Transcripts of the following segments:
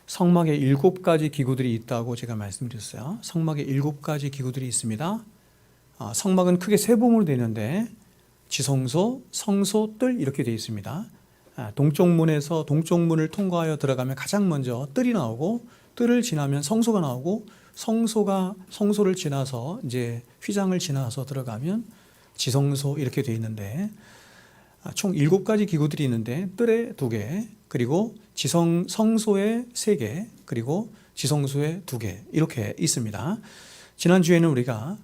성막에 7가지 기구들이 있다고 제가 말씀드렸어요. 성막에 7가지 기구들이 있습니다. 성막은 크게 세 부분으로 되어 있는데 지성소, 성소, 뜰 이렇게 되어 있습니다. 동쪽 문을 통과하여 들어가면 가장 먼저 뜰이 나오고, 뜰을 지나면 성소가 나오고, 성소를 지나서 이제 휘장을 지나서 들어가면 지성소 이렇게 되어 있는데, 총 7가지 기구들이 있는데 뜰에 2개, 그리고 성소에 3개, 그리고 지성소에 2개 이렇게 있습니다. 지난주에는 우리가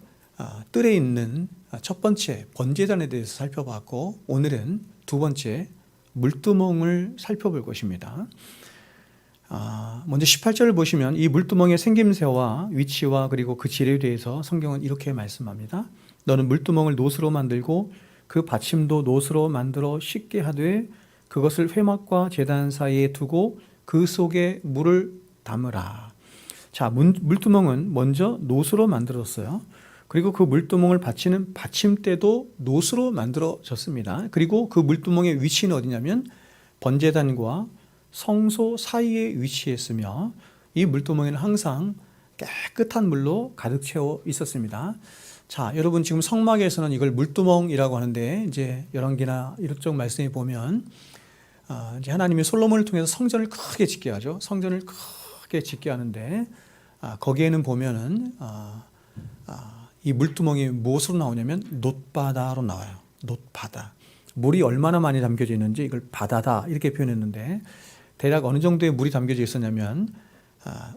뜰에 있는 첫 번째 번제단에 대해서 살펴봤고, 오늘은 두 번째 물두멍을 살펴볼 것입니다. 먼저 18절을 보시면 이 물두멍의 생김새와 위치와 그리고 그 질에 대해서 성경은 이렇게 말씀합니다. 너는 물두멍을 노스로 만들고 그 받침도 노스로 만들어 쉽게 하되 그것을 회막과 제단 사이에 두고 그 속에 물을 담으라. 자, 물두멍은 먼저 노스로 만들었어요. 그리고 그 물두멍을 받치는 받침대도 노스로 만들어졌습니다. 그리고 그 물두멍의 위치는 어디냐면 번제단과 성소 사이에 위치했으며, 이 물두멍에는 항상 깨끗한 물로 가득 채워 있었습니다. 자, 여러분 지금 성막에서는 이걸 물두멍이라고 하는데, 이제 열왕기나 이쪽 말씀에 보면 이제 하나님이 솔로몬을 통해서 성전을 크게 짓게 하죠. 성전을 크게 짓게 하는데 거기에는 보면은 이 물두멍이 무엇으로 나오냐면 놋바다로 나와요. 놋바다. 물이 얼마나 많이 담겨져 있는지 이걸 바다다 이렇게 표현했는데, 대략 어느 정도의 물이 담겨져 있었냐면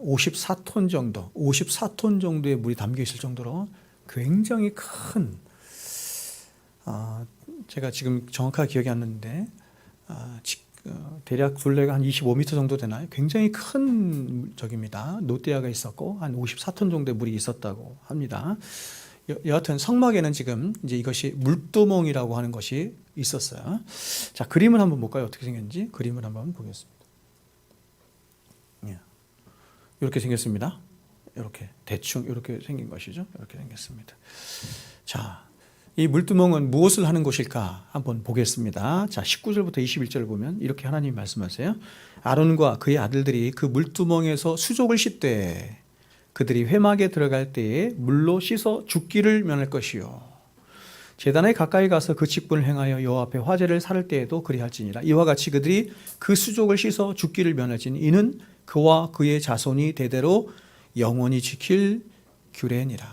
54톤 정도의 물이 담겨 있을 정도로 굉장히 큰, 제가 지금 정확하게 기억이 안 나는데 대략 둘레가 한 25m 정도 되나요? 굉장히 큰 적입니다. 놋대야가 있었고 한 54톤 정도의 물이 있었다고 합니다. 여하튼 성막에는 지금 이제 이것이 물두멍이라고 하는 것이 있었어요. 자, 그림을 한번 볼까요? 어떻게 생겼는지 그림을 한번 보겠습니다. 이렇게 생겼습니다. 이렇게 대충 이렇게 생긴 것이죠. 이렇게 생겼습니다. 자, 이 물두멍은 무엇을 하는 곳일까 한번 보겠습니다. 자, 19절부터 21절을 보면 이렇게 하나님이 말씀하세요. 아론과 그의 아들들이 그 물두멍에서 수족을 씻되 그들이 회막에 들어갈 때에 물로 씻어 죽기를 면할 것이요, 제단에 가까이 가서 그 직분을 행하여 여호와 앞에 화제를 살을 때에도 그리할지니라. 이와 같이 그들이 그 수족을 씻어 죽기를 면할지니 이는 그와 그의 자손이 대대로 영원히 지킬 규례니라.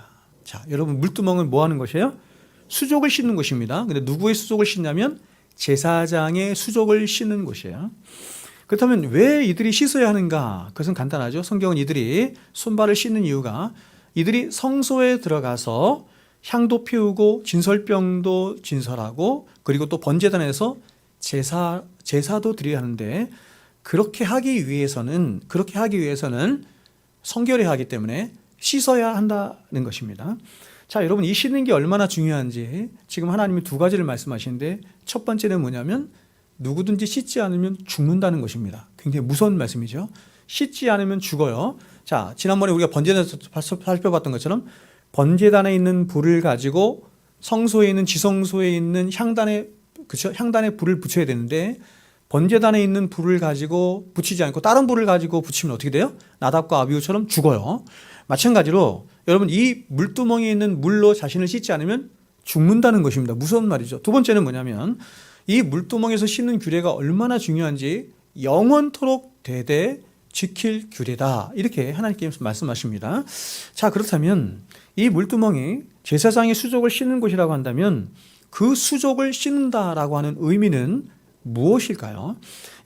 자, 여러분 물두멍은 뭐 하는 것이에요? 수족을 씻는 것입니다. 근데 누구의 수족을 씻냐면 제사장의 수족을 씻는 것이에요. 그렇다면 왜 이들이 씻어야 하는가? 그것은 간단하죠. 성경은 이들이 손발을 씻는 이유가 이들이 성소에 들어가서 향도 피우고 진설병도 진설하고 그리고 또 번제단에서 제사도 드려야 하는데, 그렇게 하기 위해서는 성결해야 하기 때문에 씻어야 한다는 것입니다. 자, 여러분 이 씻는 게 얼마나 중요한지 지금 하나님이 2가지를 말씀하시는데, 첫 번째는 뭐냐면 누구든지 씻지 않으면 죽는다는 것입니다. 굉장히 무서운 말씀이죠. 씻지 않으면 죽어요. 자, 지난번에 우리가 번제단에서 살펴봤던 것처럼 번제단에 있는 불을 가지고 성소에 있는 지성소에 있는 향단에 불을 붙여야 되는데, 번제단에 있는 불을 가지고 붙이지 않고 다른 불을 가지고 붙이면 어떻게 돼요? 나답과 아비후처럼 죽어요. 마찬가지로 여러분 이 물두멍에 있는 물로 자신을 씻지 않으면 죽는다는 것입니다. 무서운 말이죠. 두 번째는 뭐냐면 이 물두멍에서 씻는 규례가 얼마나 중요한지 영원토록 대대 지킬 규례다, 이렇게 하나님께서 말씀하십니다. 자, 그렇다면 이 물두멍이 제사장의 수족을 씻는 곳이라고 한다면 그 수족을 씻는다라고 하는 의미는 무엇일까요?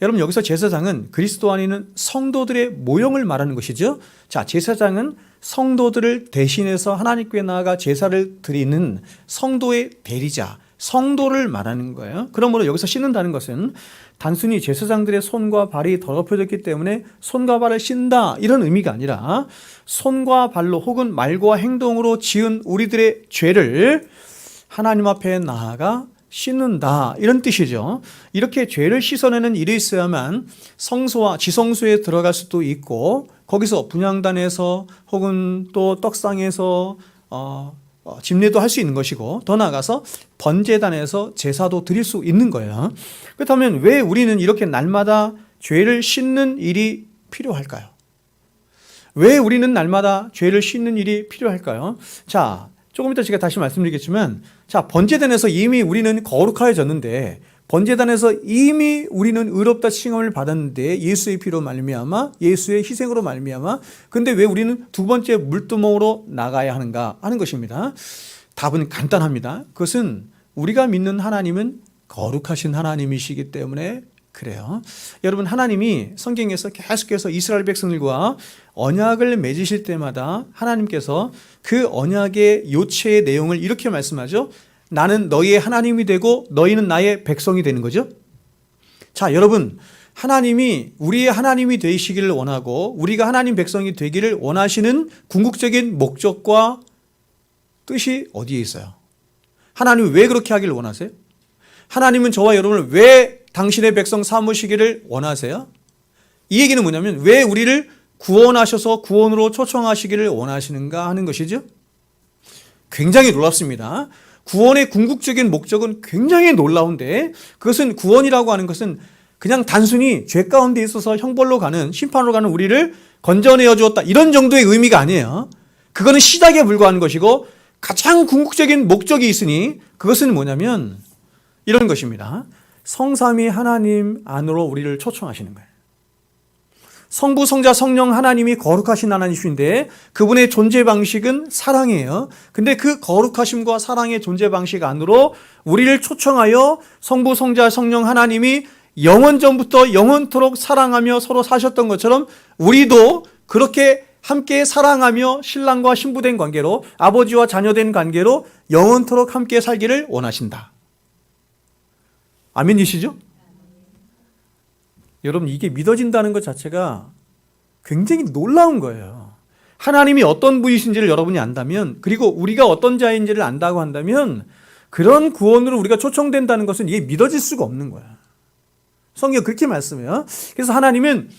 여러분 여기서 제사장은 그리스도 안에 있는 성도들의 모형을 말하는 것이죠. 자, 제사장은 성도들을 대신해서 하나님께 나아가 제사를 드리는 성도의 대리자, 성도를 말하는 거예요. 그러므로 여기서 씻는다는 것은 단순히 제사장들의 손과 발이 더럽혀졌기 때문에 손과 발을 씻는다 이런 의미가 아니라, 손과 발로 혹은 말과 행동으로 지은 우리들의 죄를 하나님 앞에 나아가 씻는다 이런 뜻이죠. 이렇게 죄를 씻어내는 일이 있어야만 성소와 지성소에 들어갈 수도 있고, 거기서 분향단에서 혹은 또 떡상에서 집례도 할 수 있는 것이고, 더 나아가서 번제단에서 제사도 드릴 수 있는 거예요. 그렇다면 왜 우리는 이렇게 날마다 죄를 씻는 일이 필요할까요? 왜 우리는 날마다 죄를 씻는 일이 필요할까요? 자, 조금 이따 제가 다시 말씀드리겠지만, 자, 번제단에서 이미 우리는 거룩하여졌는데, 번제단에서 이미 우리는 의롭다 칭함을 받았는데, 예수의 피로 말미암아, 예수의 희생으로 말미암아, 근데 왜 우리는 두 번째 물두멍으로 나가야 하는가 하는 것입니다. 답은 간단합니다. 그것은 우리가 믿는 하나님은 거룩하신 하나님이시기 때문에 그래요. 여러분, 하나님이 성경에서 계속해서 이스라엘 백성들과 언약을 맺으실 때마다 하나님께서 그 언약의 요체의 내용을 이렇게 말씀하죠. 나는 너희의 하나님이 되고 너희는 나의 백성이 되는 거죠. 자, 여러분, 하나님이 우리의 하나님이 되시기를 원하고 우리가 하나님 백성이 되기를 원하시는 궁극적인 목적과 뜻이 어디에 있어요? 하나님이 왜 그렇게 하기를 원하세요? 하나님은 저와 여러분을 왜 당신의 백성 삼으시기를 원하세요? 이 얘기는 뭐냐면 왜 우리를 구원하셔서 구원으로 초청하시기를 원하시는가 하는 것이죠. 굉장히 놀랍습니다. 구원의 궁극적인 목적은 굉장히 놀라운데, 그것은 구원이라고 하는 것은 그냥 단순히 죄 가운데 있어서 형벌로 가는, 심판으로 가는 우리를 건져내어 주었다, 이런 정도의 의미가 아니에요. 그거는 시작에 불과한 것이고 가장 궁극적인 목적이 있으니 그것은 뭐냐면 이런 것입니다. 성삼위 하나님 안으로 우리를 초청하시는 거예요. 성부, 성자, 성령 하나님이 거룩하신 하나님이신데 그분의 존재 방식은 사랑이에요. 근데 그 거룩하심과 사랑의 존재 방식 안으로 우리를 초청하여 성부, 성자, 성령 하나님이 영원전부터 영원토록 사랑하며 서로 사셨던 것처럼 우리도 그렇게 함께 사랑하며 신랑과 신부된 관계로, 아버지와 자녀된 관계로 영원토록 함께 살기를 원하신다. 아멘이시죠? 여러분, 이게 믿어진다는 것 자체가 굉장히 놀라운 거예요. 하나님이 어떤 분이신지를 여러분이 안다면, 그리고 우리가 어떤 자인지를 안다고 한다면 그런 구원으로 우리가 초청된다는 것은 이게 믿어질 수가 없는 거야. 성경 그렇게 말씀해요. 그래서 하나님은,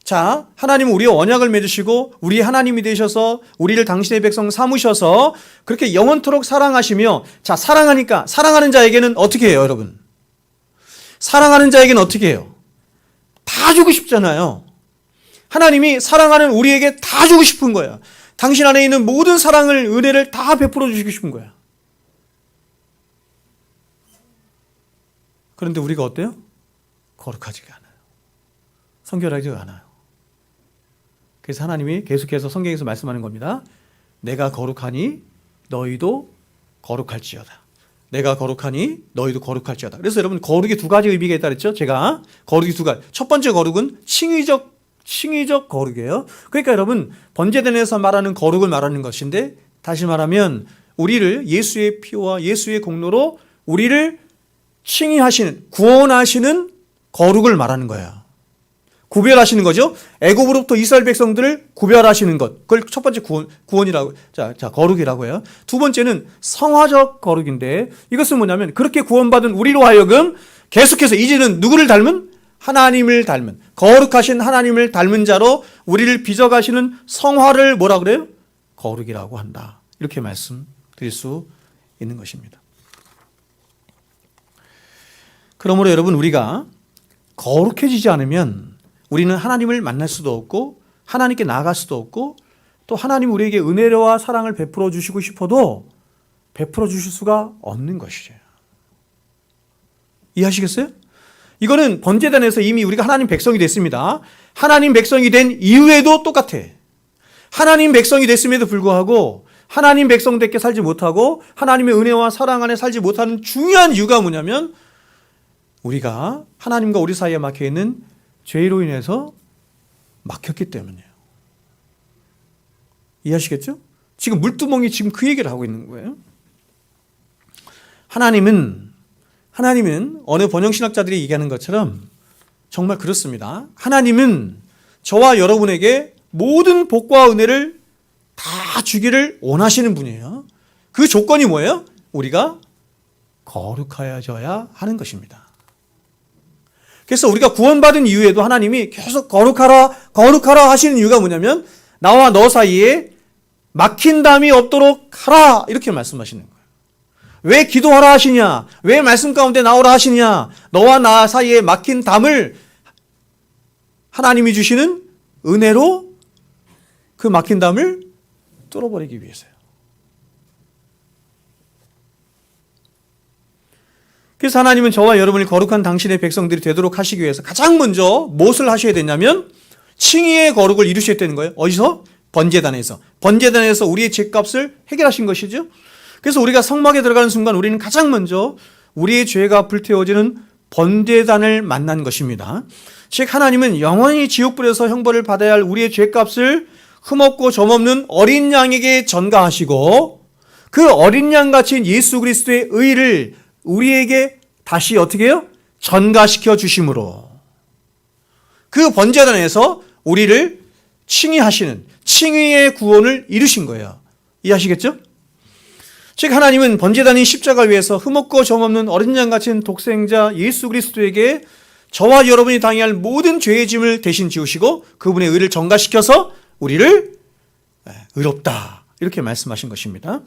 자, 하나님은 우리의 언약을 맺으시고 우리의 하나님이 되셔서 우리를 당신의 백성 삼으셔서 그렇게 영원토록 사랑하시며, 자, 사랑하니까 사랑하는 자에게는 어떻게 해요, 여러분? 사랑하는 자에게는 어떻게 해요? 다 주고 싶잖아요. 하나님이 사랑하는 우리에게 다 주고 싶은 거야. 당신 안에 있는 모든 사랑을, 은혜를 다 베풀어 주시고 싶은 거야. 그런데 우리가 어때요? 거룩하지가 않아요. 성결하지가 않아요. 그래서 하나님이 계속해서 성경에서 말씀하는 겁니다. 내가 거룩하니 너희도 거룩할지어다. 내가 거룩하니 너희도 거룩할지어다. 그래서 여러분, 거룩이 두 가지 의미가 있다 그랬죠? 제가 거룩이 두 가지. 첫 번째 거룩은 칭의적 거룩이에요. 그러니까 여러분, 번제단에서 말하는 거룩을 말하는 것인데, 다시 말하면 우리를 예수의 피와 예수의 공로로 우리를 칭의하시는, 구원하시는 거룩을 말하는 거예요. 구별하시는 거죠. 애굽으로부터 이스라엘 백성들을 구별하시는 것. 그걸 첫 번째 구원이라고, 자, 거룩이라고 해요. 두 번째는 성화적 거룩인데, 이것은 뭐냐면 그렇게 구원받은 우리로 하여금 계속해서 이제는 누구를 닮은? 하나님을 닮은, 거룩하신 하나님을 닮은 자로 우리를 빚어가시는 성화를 뭐라 그래요? 거룩이라고 한다. 이렇게 말씀드릴 수 있는 것입니다. 그러므로 여러분, 우리가 거룩해지지 않으면 우리는 하나님을 만날 수도 없고 하나님께 나아갈 수도 없고, 또 하나님 우리에게 은혜와 사랑을 베풀어 주시고 싶어도 베풀어 주실 수가 없는 것이죠. 이해하시겠어요? 이거는 번제단에서 이미 우리가 하나님 백성이 됐습니다. 하나님 백성이 된 이후에도 똑같아. 하나님 백성이 됐음에도 불구하고 하나님 백성답게 살지 못하고 하나님의 은혜와 사랑 안에 살지 못하는 중요한 이유가 뭐냐면, 우리가 하나님과 우리 사이에 막혀있는 죄로 인해서 막혔기 때문이에요. 이해하시겠죠? 지금 물두멍이 지금 그 얘기를 하고 있는 거예요. 하나님은 어느 번영신학자들이 얘기하는 것처럼 정말 그렇습니다. 하나님은 저와 여러분에게 모든 복과 은혜를 다 주기를 원하시는 분이에요. 그 조건이 뭐예요? 우리가 거룩하여져야 하는 것입니다. 그래서 우리가 구원받은 이후에도 하나님이 계속 거룩하라 하시는 이유가 뭐냐면, 나와 너 사이에 막힌 담이 없도록 하라, 이렇게 말씀하시는 거예요. 왜 기도하라 하시냐? 왜 말씀 가운데 나오라 하시냐? 너와 나 사이에 막힌 담을 하나님이 주시는 은혜로 그 막힌 담을 뚫어버리기 위해서요. 그래서 하나님은 저와 여러분이 거룩한 당신의 백성들이 되도록 하시기 위해서 가장 먼저 무엇을 하셔야 되냐면 칭의의 거룩을 이루셔야 되는 거예요. 어디서? 번제단에서. 번제단에서 우리의 죄값을 해결하신 것이죠. 그래서 우리가 성막에 들어가는 순간 우리는 가장 먼저 우리의 죄가 불태워지는 번제단을 만난 것입니다. 즉 하나님은 영원히 지옥불에서 형벌을 받아야 할 우리의 죄값을 흠없고 점없는 어린 양에게 전가하시고 그 어린 양같이 예수 그리스도의 의를 우리에게 다시 어떻게 해요? 전가시켜 주심으로 그 번제단에서 우리를 칭의하시는 칭의의 구원을 이루신 거예요. 이해하시겠죠? 즉 하나님은 번제단인 십자가를 위해서 흠없고 점없는 어린 양 같은 독생자 예수 그리스도에게 저와 여러분이 당해야 할 모든 죄의 짐을 대신 지우시고 그분의 의를 전가시켜서 우리를 의롭다 이렇게 말씀하신 것입니다.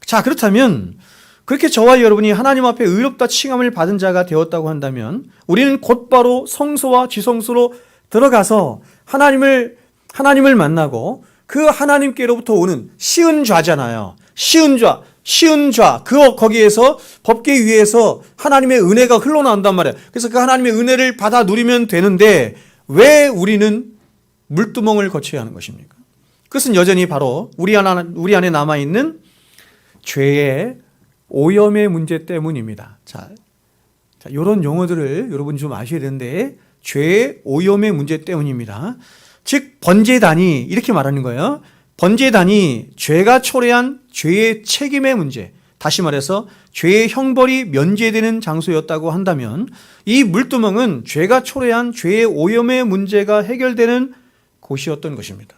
자, 그렇다면 그렇게 저와 여러분이 하나님 앞에 의롭다 칭함을 받은 자가 되었다고 한다면 우리는 곧바로 성소와 지성소로 들어가서 하나님을 만나고 그 하나님께로부터 오는 시은좌잖아요. 시은좌 거기에서 법계 위에서 하나님의 은혜가 흘러나온단 말이에요. 그래서 그 하나님의 은혜를 받아 누리면 되는데 왜 우리는 물두멍을 거쳐야 하는 것입니까? 그것은 여전히 바로 우리 안에 남아있는 죄의 오염의 문제 때문입니다. 자, 이런 용어들을 여러분 좀 아셔야 되는데 죄의 오염의 문제 때문입니다. 즉 번제단이 이렇게 말하는 거예요. 번제단이 죄가 초래한 죄의 책임의 문제, 다시 말해서 죄의 형벌이 면제되는 장소였다고 한다면 이 물두멍은 죄가 초래한 죄의 오염의 문제가 해결되는 곳이었던 것입니다.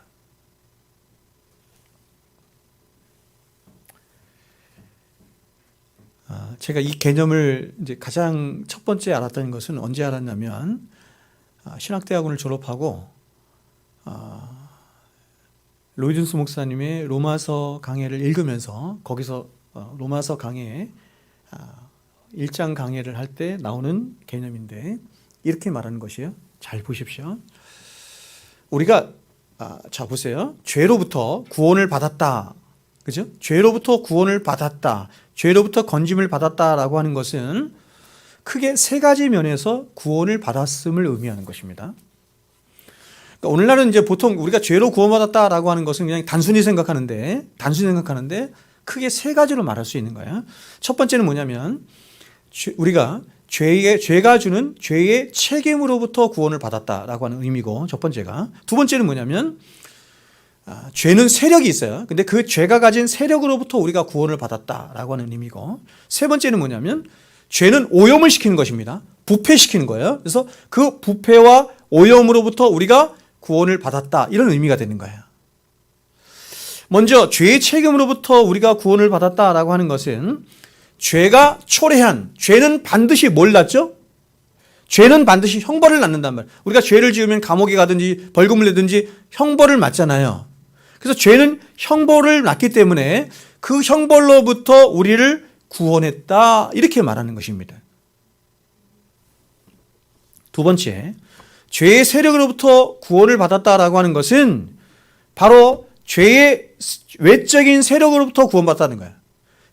제가 이 개념을 이제 가장 첫 번째 알았던 것은 언제 알았냐면 신학대학원을 졸업하고 로이준스 목사님의 로마서 강해를 읽으면서 거기서 로마서 강해 1장 강해를 할 때 나오는 개념인데 이렇게 말하는 것이에요. 잘 보십시오. 우리가 자 보세요. 죄로부터 구원을 받았다. 그죠? 죄로부터 구원을 받았다. 죄로부터 건짐을 받았다라고 하는 것은 크게 세 가지 면에서 구원을 받았음을 의미하는 것입니다. 그러니까 오늘날은 이제 보통 우리가 죄로 구원받았다라고 하는 것은 그냥 단순히 생각하는데 크게 세 가지로 말할 수 있는 거예요. 첫 번째는 뭐냐면 우리가 죄가 주는 죄의 책임으로부터 구원을 받았다라고 하는 의미고 첫 번째가. 두 번째는 뭐냐면 죄는 세력이 있어요. 근데 그 죄가 가진 세력으로부터 우리가 구원을 받았다라고 하는 의미고 세 번째는 뭐냐면 죄는 오염을 시키는 것입니다. 부패시키는 거예요. 그래서 그 부패와 오염으로부터 우리가 구원을 받았다 이런 의미가 되는 거예요. 먼저 죄의 책임으로부터 우리가 구원을 받았다라고 하는 것은 죄가 초래한 죄는 반드시 뭘 낳죠? 죄는 반드시 형벌을 낳는단 말이에요. 우리가 죄를 지으면 감옥에 가든지 벌금을 내든지 형벌을 맞잖아요. 그래서 죄는 형벌을 낳기 때문에 그 형벌로부터 우리를 구원했다 이렇게 말하는 것입니다. 두 번째, 죄의 세력으로부터 구원을 받았다라고 하는 것은 바로 죄의 외적인 세력으로부터 구원받았다는 거예요.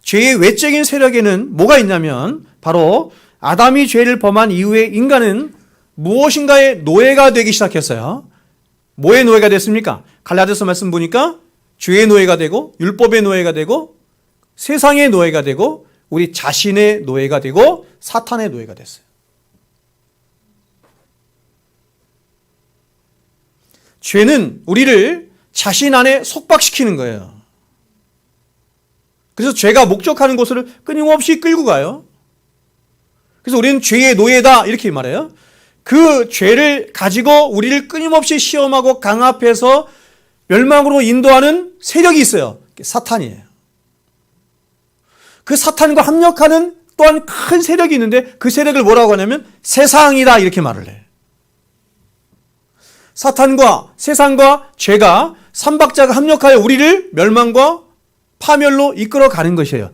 죄의 외적인 세력에는 뭐가 있냐면 바로 아담이 죄를 범한 이후에 인간은 무엇인가의 노예가 되기 시작했어요. 뭐의 노예가 됐습니까? 갈라디아서 말씀 보니까 죄의 노예가 되고 율법의 노예가 되고 세상의 노예가 되고 우리 자신의 노예가 되고 사탄의 노예가 됐어요. 죄는 우리를 자신 안에 속박시키는 거예요. 그래서 죄가 목적하는 곳을 끊임없이 끌고 가요. 그래서 우리는 죄의 노예다 이렇게 말해요. 그 죄를 가지고 우리를 끊임없이 시험하고 강압해서 멸망으로 인도하는 세력이 있어요. 사탄이에요. 그 사탄과 합력하는 또한 큰 세력이 있는데 그 세력을 뭐라고 하냐면 세상이다 이렇게 말을 해요. 사탄과 세상과 죄가 삼박자가 합력하여 우리를 멸망과 파멸로 이끌어가는 것이에요.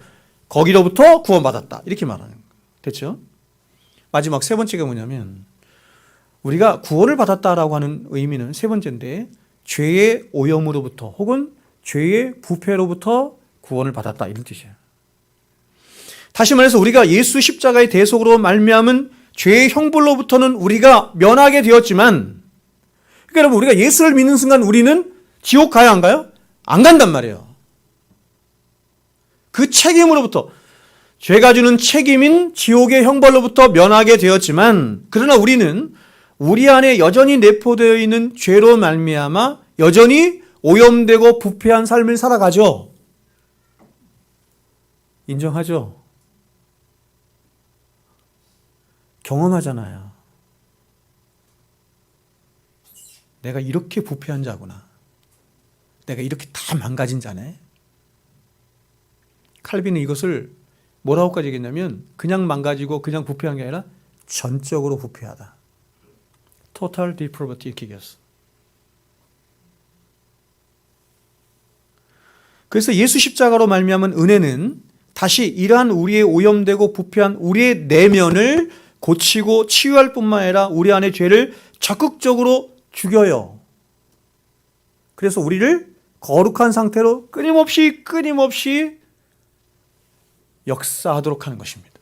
거기로부터 구원받았다 이렇게 말하는 거예요. 됐죠? 마지막 세 번째가 뭐냐면 우리가 구원을 받았다라고 하는 의미는 세 번째인데 죄의 오염으로부터 혹은 죄의 부패로부터 구원을 받았다, 이런 뜻이에요. 다시 말해서 우리가 예수 십자가의 대속으로 말미암은 죄의 형벌로부터는 우리가 면하게 되었지만, 그러니까 여러분, 우리가 예수를 믿는 순간 우리는 지옥 가야 안 가요? 안 간단 말이에요. 그 책임으로부터, 죄가 주는 책임인 지옥의 형벌로부터 면하게 되었지만, 그러나 우리는 우리 안에 여전히 내포되어 있는 죄로 말미암아 여전히 오염되고 부패한 삶을 살아가죠. 인정하죠? 경험하잖아요. 내가 이렇게 부패한 자구나. 내가 이렇게 다 망가진 자네. 칼빈은 이것을 뭐라고까지 얘기했냐면, 그냥 망가지고 그냥 부패한 게 아니라 전적으로 부패하다. Total depravity 이렇게 얘기했어. 그래서 예수 십자가로 말미암은 은혜는 다시 이러한 우리의 오염되고 부패한 우리의 내면을 고치고 치유할 뿐만 아니라 우리 안의 죄를 적극적으로 죽여요. 그래서 우리를 거룩한 상태로 끊임없이 역사하도록 하는 것입니다.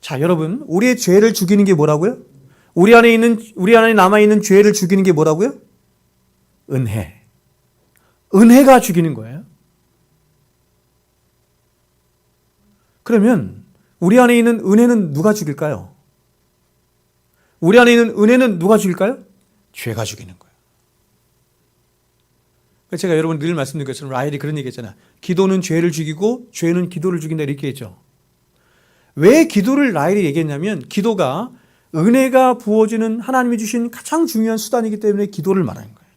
자, 여러분, 우리의 죄를 죽이는 게 뭐라고요? 우리 안에 남아있는 죄를 죽이는 게 뭐라고요? 은혜. 은혜가 죽이는 거예요. 그러면 우리 안에 있는 은혜는 누가 죽일까요? 우리 안에 있는 은혜는 누가 죽일까요? 죄가 죽이는 거예요. 제가 여러분 늘 말씀드린 것처럼 라헬이 그런 얘기 했잖아요. 기도는 죄를 죽이고 죄는 기도를 죽인다, 이렇게 했죠. 왜 기도를 라헬이 얘기했냐면, 기도가 은혜가 부어지는 하나님이 주신 가장 중요한 수단이기 때문에 기도를 말하는 거예요.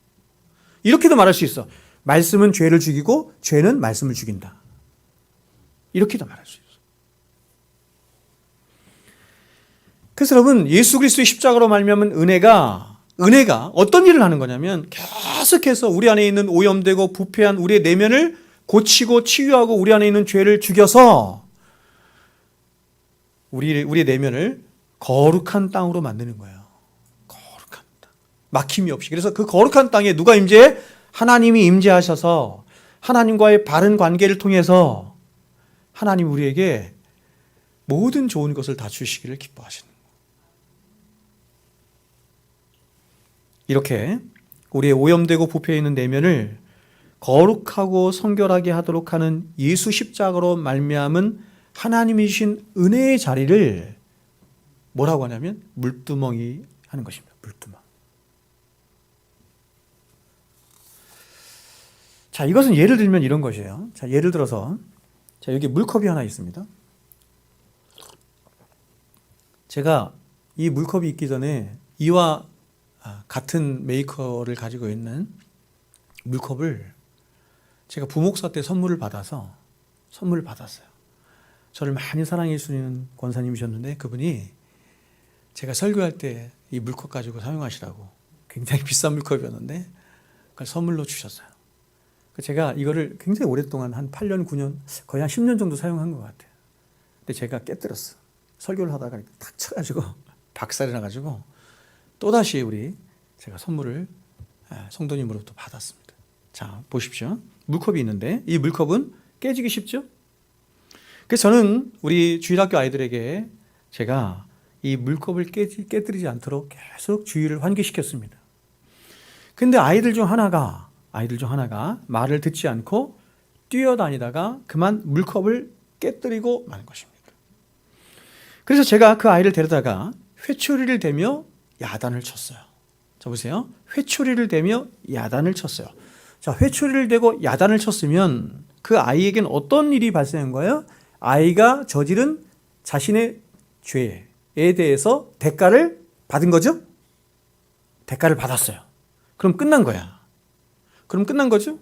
이렇게도 말할 수 있어. 말씀은 죄를 죽이고 죄는 말씀을 죽인다. 이렇게도 말할 수 있어. 그래서 여러분, 예수 그리스도의 십자가로 말미암은 은혜가 어떤 일을 하는 거냐면, 계속해서 우리 안에 있는 오염되고 부패한 우리의 내면을 고치고 치유하고 우리 안에 있는 죄를 죽여서 우리의 내면을 거룩한 땅으로 만드는 거예요. 거룩한 땅. 막힘이 없이. 그래서 그 거룩한 땅에 누가 임재해? 하나님이 임재하셔서 하나님과의 바른 관계를 통해서 하나님 우리에게 모든 좋은 것을 다 주시기를 기뻐하시는 거예요. 이렇게 우리의 오염되고 부패해 있는 내면을 거룩하고 성결하게 하도록 하는 예수 십자가로 말미암은 하나님이 주신 은혜의 자리를 뭐라고 하냐면 물두멍이 하는 것입니다. 물두멍. 자, 이것은 예를 들면 이런 것이에요. 자, 예를 들어서 여기 물컵이 하나 있습니다. 제가 이 물컵이 있기 전에 이와 같은 메이커를 가지고 있는 물컵을 제가 부목사 때 선물을 받았어요. 저를 많이 사랑해 주시는 권사님이셨는데, 그분이 제가 설교할 때 이 물컵 가지고 사용하시라고, 굉장히 비싼 물컵이었는데 그걸 선물로 주셨어요. 제가 이거를 굉장히 오랫동안 한 8년, 9년, 거의 한 10년 정도 사용한 것 같아요. 근데 제가 깨뜨렸어. 설교를 하다가 탁 쳐가지고 박살이 나가지고 또다시 제가 선물을 성도님으로부터 받았습니다. 자, 보십시오. 물컵이 있는데 이 물컵은 깨지기 쉽죠? 그래서 저는 우리 주일학교 아이들에게 제가 이 물컵을 깨뜨리지 않도록 계속 주의를 환기시켰습니다. 근데 아이들 중 하나가 말을 듣지 않고 뛰어다니다가 그만 물컵을 깨뜨리고 마는 것입니다. 그래서 제가 그 아이를 데려다가 회초리를 대며 야단을 쳤어요. 자, 보세요. 회초리를 대며 야단을 쳤어요. 자, 회초리를 대고 야단을 쳤으면 그 아이에겐 어떤 일이 발생한 거예요? 아이가 저지른 자신의 죄에 대해서 대가를 받은 거죠? 대가를 받았어요. 그럼 끝난 거야. 그럼 끝난 거죠?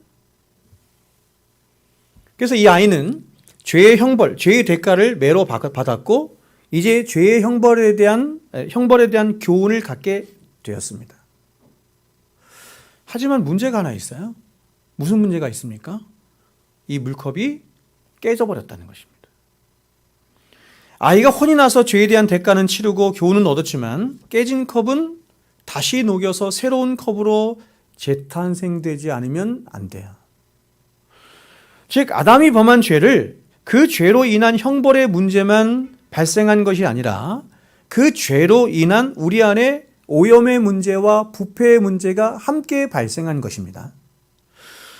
그래서 이 아이는 죄의 대가를 매로 받았고, 이제 죄의 형벌에 대한 교훈을 갖게 되었습니다. 하지만 문제가 하나 있어요. 무슨 문제가 있습니까? 이 물컵이 깨져버렸다는 것입니다. 아이가 혼이 나서 죄에 대한 대가는 치르고 교훈은 얻었지만 깨진 컵은 다시 녹여서 새로운 컵으로 재탄생되지 않으면 안 돼요. 즉 아담이 범한 죄를 그 죄로 인한 형벌의 문제만 발생한 것이 아니라 그 죄로 인한 우리 안에 오염의 문제와 부패의 문제가 함께 발생한 것입니다.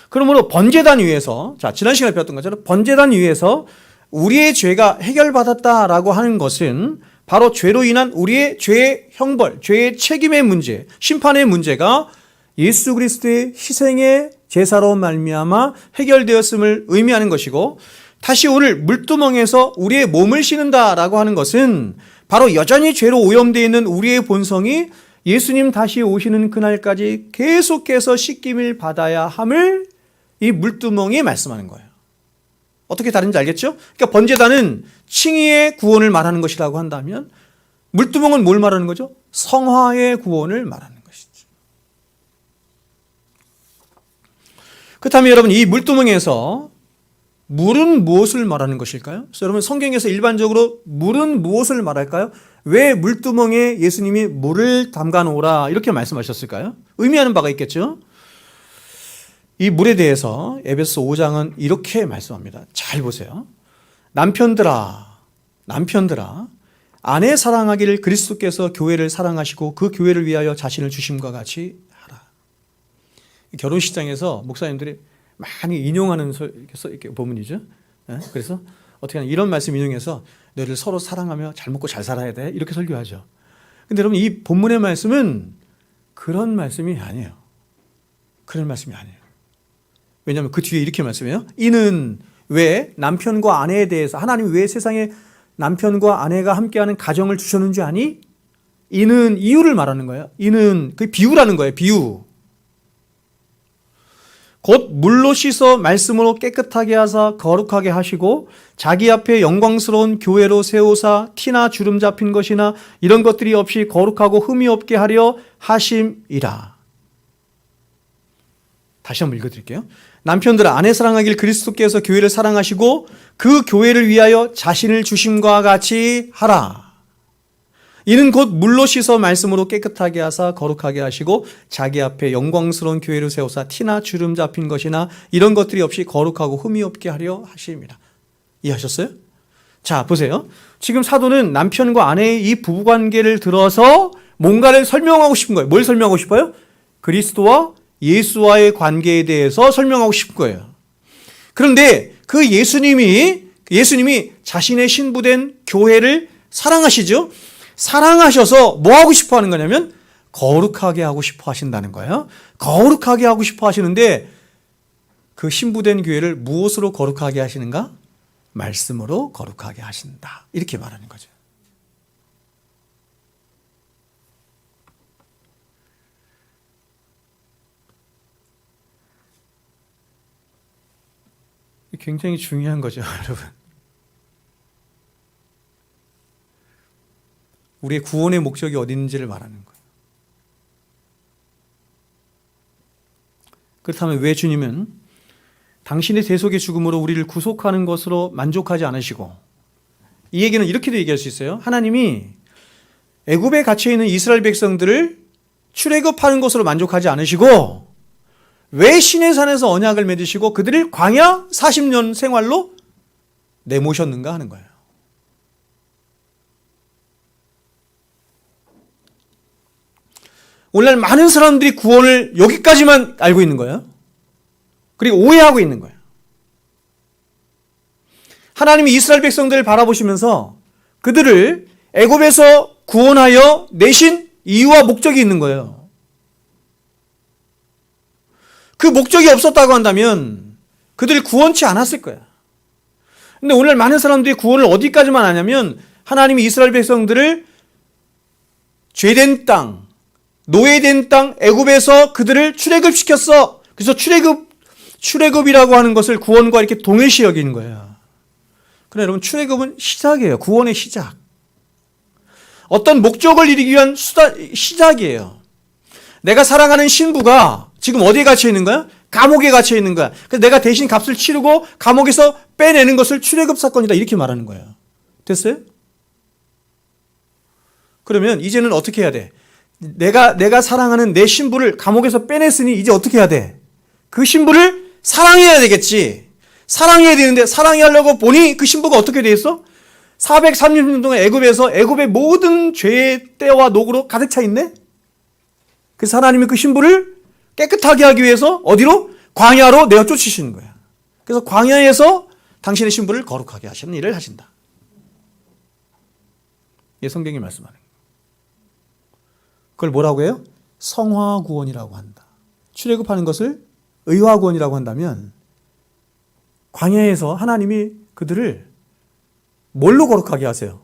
그러므로 번제단 위에서, 지난 시간에 배웠던 것처럼 번제단 위에서 우리의 죄가 해결받았다라고 하는 것은 바로 죄로 인한 우리의 죄의 형벌, 죄의 책임의 문제, 심판의 문제가 예수 그리스도의 희생의 제사로 말미암아 해결되었음을 의미하는 것이고, 다시 오늘 물두멍에서 우리의 몸을 씻는다라고 하는 것은 바로 여전히 죄로 오염되어 있는 우리의 본성이 예수님 다시 오시는 그날까지 계속해서 씻김을 받아야 함을 이 물두멍이 말씀하는 거예요. 어떻게 다른지 알겠죠? 그러니까 번제단은 칭의의 구원을 말하는 것이라고 한다면 물두멍은 뭘 말하는 거죠? 성화의 구원을 말하는 것이죠. 그렇다면 여러분, 이 물두멍에서 물은 무엇을 말하는 것일까요? 그래서 여러분, 성경에서 일반적으로 물은 무엇을 말할까요? 왜 물두멍에 예수님이 물을 담가 놓으라 이렇게 말씀하셨을까요? 의미하는 바가 있겠죠? 이 물에 대해서 에베소 5장은 이렇게 말씀합니다. 잘 보세요. 남편들아, 아내 사랑하기를 그리스도께서 교회를 사랑하시고 그 교회를 위하여 자신을 주심과 같이 하라. 결혼식장에서 목사님들이 많이 인용하는 이렇게 본문이죠. 그래서 어떻게 하냐, 이런 말씀 인용해서 너희들 서로 사랑하며 잘 먹고 잘 살아야 돼, 이렇게 설교하죠. 근데 여러분, 이 본문의 말씀은 그런 말씀이 아니에요. 그런 말씀이 아니에요. 왜냐하면 그 뒤에 이렇게 말씀해요. 이는 왜 남편과 아내에 대해서, 하나님이 왜 세상에 남편과 아내가 함께하는 가정을 주셨는지 아니? 이는 이유를 말하는 거예요. 이는 그 비유라는 거예요. 비유. 곧 물로 씻어 말씀으로 깨끗하게 하사 거룩하게 하시고 자기 앞에 영광스러운 교회로 세우사 티나 주름 잡힌 것이나 이런 것들이 없이 거룩하고 흠이 없게 하려 하심이라. 다시 한번 읽어드릴게요. 남편들아, 아내 사랑하길 그리스도께서 교회를 사랑하시고 그 교회를 위하여 자신을 주심과 같이 하라. 이는 곧 물로 씻어 말씀으로 깨끗하게 하사 거룩하게 하시고 자기 앞에 영광스러운 교회를 세우사 티나 주름 잡힌 것이나 이런 것들이 없이 거룩하고 흠이 없게 하려 하심이라. 이해하셨어요? 자, 보세요. 지금 사도는 남편과 아내의 이 부부관계를 들어서 뭔가를 설명하고 싶은 거예요. 뭘 설명하고 싶어요? 그리스도와 예수와의 관계에 대해서 설명하고 싶은 거예요. 그런데 그 예수님이 자신의 신부된 교회를 사랑하시죠? 사랑하셔서 뭐 하고 싶어 하는 거냐면 거룩하게 하고 싶어 하신다는 거예요. 거룩하게 하고 싶어 하시는데 그 신부된 교회를 무엇으로 거룩하게 하시는가? 말씀으로 거룩하게 하신다. 이렇게 말하는 거죠. 굉장히 중요한 거죠, 여러분. 우리의 구원의 목적이 어디 있는지를 말하는 거예요. 그렇다면 왜 주님은 당신의 대속의 죽음으로 우리를 구속하는 것으로 만족하지 않으시고, 이 얘기는 이렇게도 얘기할 수 있어요. 하나님이 애굽에 갇혀 있는 이스라엘 백성들을 출애굽하는 것으로 만족하지 않으시고 왜 시내산에서 언약을 맺으시고 그들을 광야 40년 생활로 내모셨는가 하는 거예요. 오늘날 많은 사람들이 구원을 여기까지만 알고 있는 거예요. 그리고 오해하고 있는 거예요. 하나님이 이스라엘 백성들을 바라보시면서 그들을 애굽에서 구원하여 내신 이유와 목적이 있는 거예요. 그 목적이 없었다고 한다면 그들이 구원치 않았을 거야. 근데 오늘 많은 사람들이 구원을 어디까지만 아냐면 하나님이 이스라엘 백성들을 죄된 땅, 노예된 땅 애굽에서 그들을 출애굽시켰어. 그래서 출애굽이라고 하는 것을 구원과 이렇게 동일시 여기는 거예요. 그러나 여러분, 출애굽은 시작이에요. 구원의 시작. 어떤 목적을 이루기 위한 시작이에요. 내가 사랑하는 신부가 지금 어디에 갇혀 있는 거야? 감옥에 갇혀 있는 거야. 그래서 내가 대신 값을 치르고 감옥에서 빼내는 것을 출애굽 사건이다, 이렇게 말하는 거예요. 됐어요? 그러면 이제는 어떻게 해야 돼? 내가 사랑하는 내 신부를 감옥에서 빼냈으니 이제 어떻게 해야 돼? 그 신부를 사랑해야 되겠지. 사랑해야 되는데 사랑해야 하려고 보니 그 신부가 어떻게 돼 있어? 430년 동안 애굽에서 애굽의 모든 죄의 때와 녹으로 가득 차 있네. 그래서 하나님이 그 신부를 깨끗하게 하기 위해서 어디로? 광야로 내어 쫓으시는 거야. 그래서 광야에서 당신의 신부를 거룩하게 하시는 일을 하신다. 이게 성경이 말씀하는 거예요. 그걸 뭐라고 해요? 성화구원이라고 한다. 출애굽하는 것을 의화구원이라고 한다면 광야에서 하나님이 그들을 뭘로 거룩하게 하세요?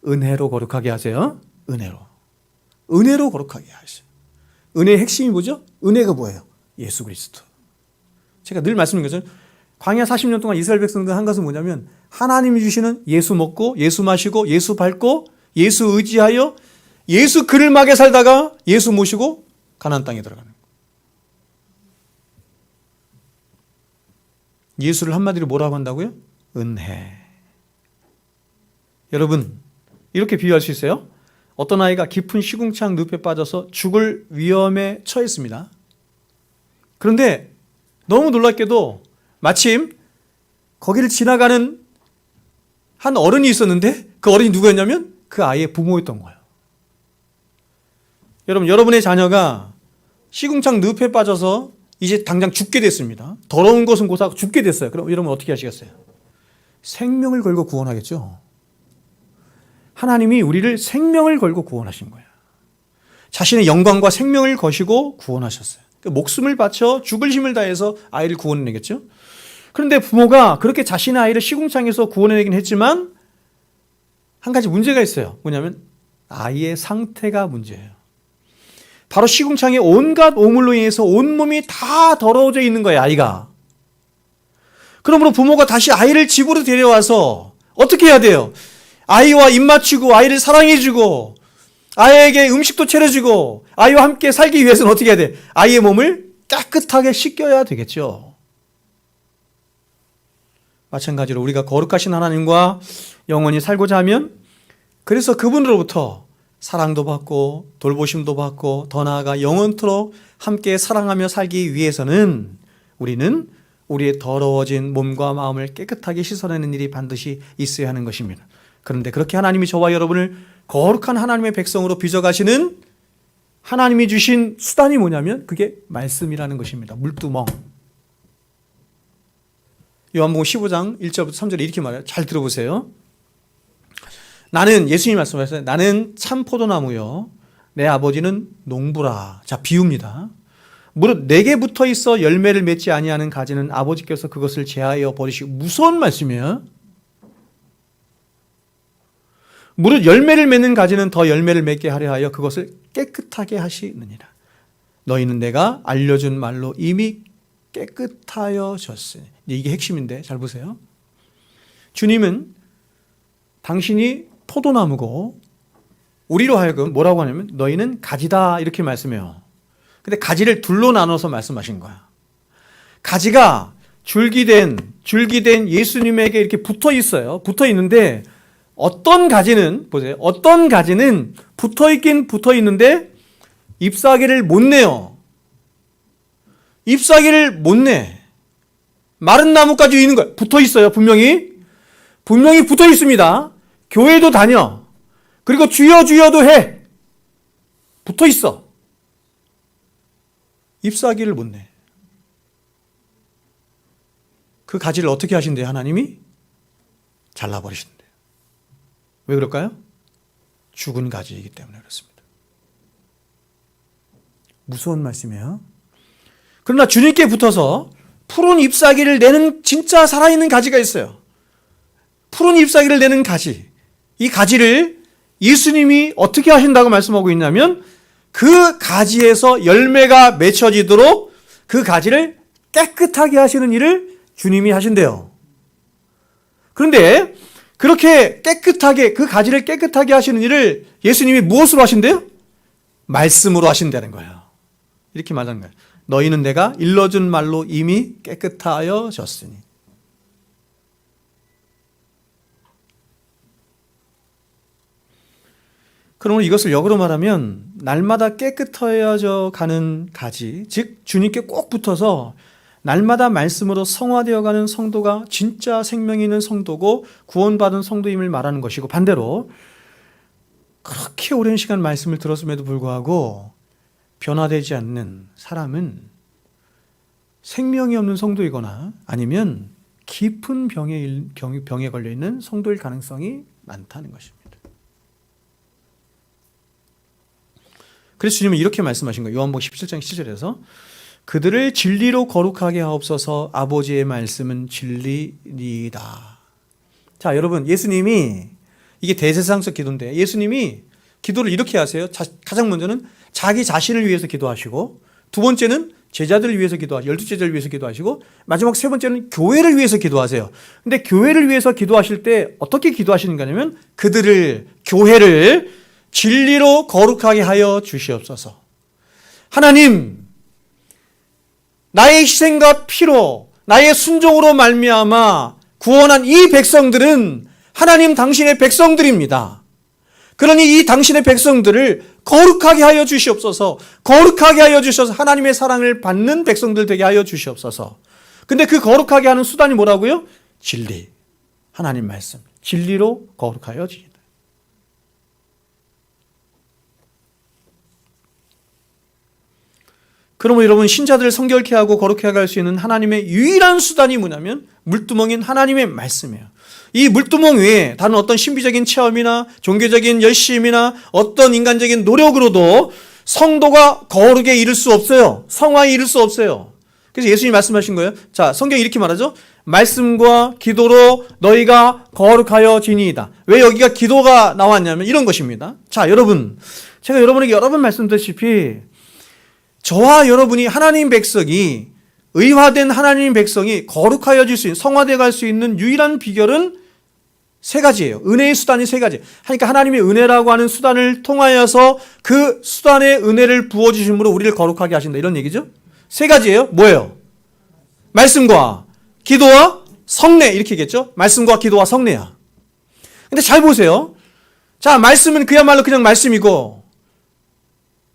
은혜로 거룩하게 하세요. 은혜로 거룩하게 하세요. 은혜의 핵심이 뭐죠? 은혜가 뭐예요? 예수 그리스도. 제가 늘 말씀드린 것처럼 광야 40년 동안 이스라엘 백성들 한 것은 뭐냐면 하나님이 주시는 예수 먹고 예수 마시고 예수 밟고 예수 의지하여 예수 그를 막에 살다가 예수 모시고 가나안 땅에 들어가는 거예요. 예수를 한마디로 뭐라고 한다고요? 은혜. 여러분 이렇게 비유할 수 있어요? 어떤 아이가 깊은 시궁창 늪에 빠져서 죽을 위험에 처했습니다. 그런데 너무 놀랍게도 마침 거기를 지나가는 한 어른이 있었는데 그 어른이 누구였냐면 그 아이의 부모였던 거예요. 여러분, 여러분의 자녀가 시궁창 늪에 빠져서 이제 당장 죽게 됐습니다. 더러운 것은 고사하고 죽게 됐어요. 그럼 여러분 어떻게 하시겠어요? 생명을 걸고 구원하겠죠. 하나님이 우리를 생명을 걸고 구원하신 거예요. 자신의 영광과 생명을 거시고 구원하셨어요. 목숨을 바쳐 죽을 힘을 다해서 아이를 구원해내겠죠. 그런데 부모가 그렇게 자신의 아이를 시궁창에서 구원해내긴 했지만 한 가지 문제가 있어요. 뭐냐면 아이의 상태가 문제예요. 바로 시궁창에 온갖 오물로 인해서 온몸이 다 더러워져 있는 거예요, 아이가. 그러므로 부모가 다시 아이를 집으로 데려와서 어떻게 해야 돼요? 아이와 입 맞추고 아이를 사랑해주고 아이에게 음식도 차려주고 아이와 함께 살기 위해서는 어떻게 해야 돼? 아이의 몸을 깨끗하게 씻겨야 되겠죠. 마찬가지로 우리가 거룩하신 하나님과 영원히 살고자 하면 그래서 그분으로부터 사랑도 받고 돌보심도 받고 더 나아가 영원토록 함께 사랑하며 살기 위해서는 우리는 우리의 더러워진 몸과 마음을 깨끗하게 씻어내는 일이 반드시 있어야 하는 것입니다. 그런데 그렇게 하나님이 저와 여러분을 거룩한 하나님의 백성으로 빚어가시는 하나님이 주신 수단이 뭐냐면 그게 말씀이라는 것입니다. 물두멍. 요한복음 15장 1절부터 3절에 이렇게 말해요. 잘 들어보세요. 나는, 예수님이 말씀하셨어요. 나는 참 포도나무요 내 아버지는 농부라. 자, 비유입니다. 무릇 내게 붙어 있어 열매를 맺지 아니하는 가지는 아버지께서 그것을 제하여 버리시고. 무서운 말씀이에요. 무릇 열매를 맺는 가지는 더 열매를 맺게 하려 하여 그것을 깨끗하게 하시느니라. 너희는 내가 알려준 말로 이미 깨끗하여졌으니. 이게 핵심인데 잘 보세요. 주님은 당신이 포도나무고 우리로 하여금 뭐라고 하냐면 너희는 가지다 이렇게 말씀해요. 근데 가지를 둘로 나눠서 말씀하신 거야. 가지가 줄기된 예수님에게 이렇게 붙어 있어요. 붙어 있는데 어떤 가지는 보세요. 어떤 가지는 붙어 있긴 붙어 있는데 잎사귀를 못 내요. 잎사귀를 못 내. 마른 나무까지 있는 거예요. 붙어 있어요. 분명히 붙어 있습니다. 교회도 다녀. 그리고 주여도 해. 붙어 있어. 잎사귀를 못 내. 그 가지를 어떻게 하신대요? 하나님이 잘라버리신대요. 왜 그럴까요? 죽은 가지이기 때문에 그렇습니다. 무서운 말씀이에요. 그러나 주님께 붙어서 푸른 잎사귀를 내는 진짜 살아있는 가지가 있어요. 푸른 잎사귀를 내는 가지. 이 가지를 예수님이 어떻게 하신다고 말씀하고 있냐면 그 가지에서 열매가 맺혀지도록 그 가지를 깨끗하게 하시는 일을 주님이 하신대요. 그런데 그렇게 깨끗하게 그 가지를 깨끗하게 하시는 일을 예수님이 무엇으로 하신대요? 말씀으로 하신다는 거예요. 이렇게 말하는 거예요. 너희는 내가 일러준 말로 이미 깨끗하여졌으니. 그러면 이것을 역으로 말하면 날마다 깨끗해져 가는 가지, 즉 주님께 꼭 붙어서 날마다 말씀으로 성화되어가는 성도가 진짜 생명이 있는 성도고 구원받은 성도임을 말하는 것이고, 반대로 그렇게 오랜 시간 말씀을 들었음에도 불구하고 변화되지 않는 사람은 생명이 없는 성도이거나 아니면 깊은 병에 걸려있는 성도일 가능성이 많다는 것입니다. 그래서 주님은 이렇게 말씀하신 거예요. 요한복음 17장 7절에서 그들을 진리로 거룩하게 하옵소서. 아버지의 말씀은 진리니이다. 자, 여러분, 예수님이, 이게 대세상적 기도인데, 예수님이 기도를 이렇게 하세요. 가장 먼저는 자기 자신을 위해서 기도하시고, 두 번째는 제자들을 위해서 기도하시고, 12제자를 위해서 기도하시고, 마지막 세 번째는 교회를 위해서 기도하세요. 근데 교회를 위해서 기도하실 때 어떻게 기도하시는가 하면 그들을, 교회를 진리로 거룩하게 하여 주시옵소서. 하나님, 나의 희생과 피로, 나의 순종으로 말미암아 구원한 이 백성들은 하나님 당신의 백성들입니다. 그러니 이 당신의 백성들을 거룩하게 하여 주시옵소서. 거룩하게 하여 주셔서 하나님의 사랑을 받는 백성들 되게 하여 주시옵소서. 근데 그 거룩하게 하는 수단이 뭐라고요? 진리. 하나님 말씀. 진리로 거룩하여 주시다. 그러면 여러분, 신자들을 성결케 하고 거룩하게 할 수 있는 하나님의 유일한 수단이 뭐냐면 물두멍인 하나님의 말씀이에요. 이 물두멍 외에 다른 어떤 신비적인 체험이나 종교적인 열심이나 어떤 인간적인 노력으로도 성도가 거룩에 이를 수 없어요. 성화에 이를 수 없어요. 그래서 예수님이 말씀하신 거예요. 자, 성경이 이렇게 말하죠. 말씀과 기도로 너희가 거룩하여 지니이다. 왜 여기가 기도가 나왔냐면 이런 것입니다. 자, 여러분, 제가 여러분에게 여러 번 말씀드렸다시피 저와 여러분이 하나님 백성이, 의화된 하나님 백성이 거룩하여질 수 있는, 성화되어 갈 수 있는 유일한 비결은 세 가지예요. 은혜의 수단이 세 가지. 그러니까 하나님의 은혜라고 하는 수단을 통하여서 그 수단의 은혜를 부어주심으로 우리를 거룩하게 하신다. 이런 얘기죠. 세 가지예요. 뭐예요? 말씀과 기도와 성례. 이렇게 얘기했죠. 말씀과 기도와 성례야. 근데 잘 보세요. 자, 말씀은 그야말로 그냥 말씀이고,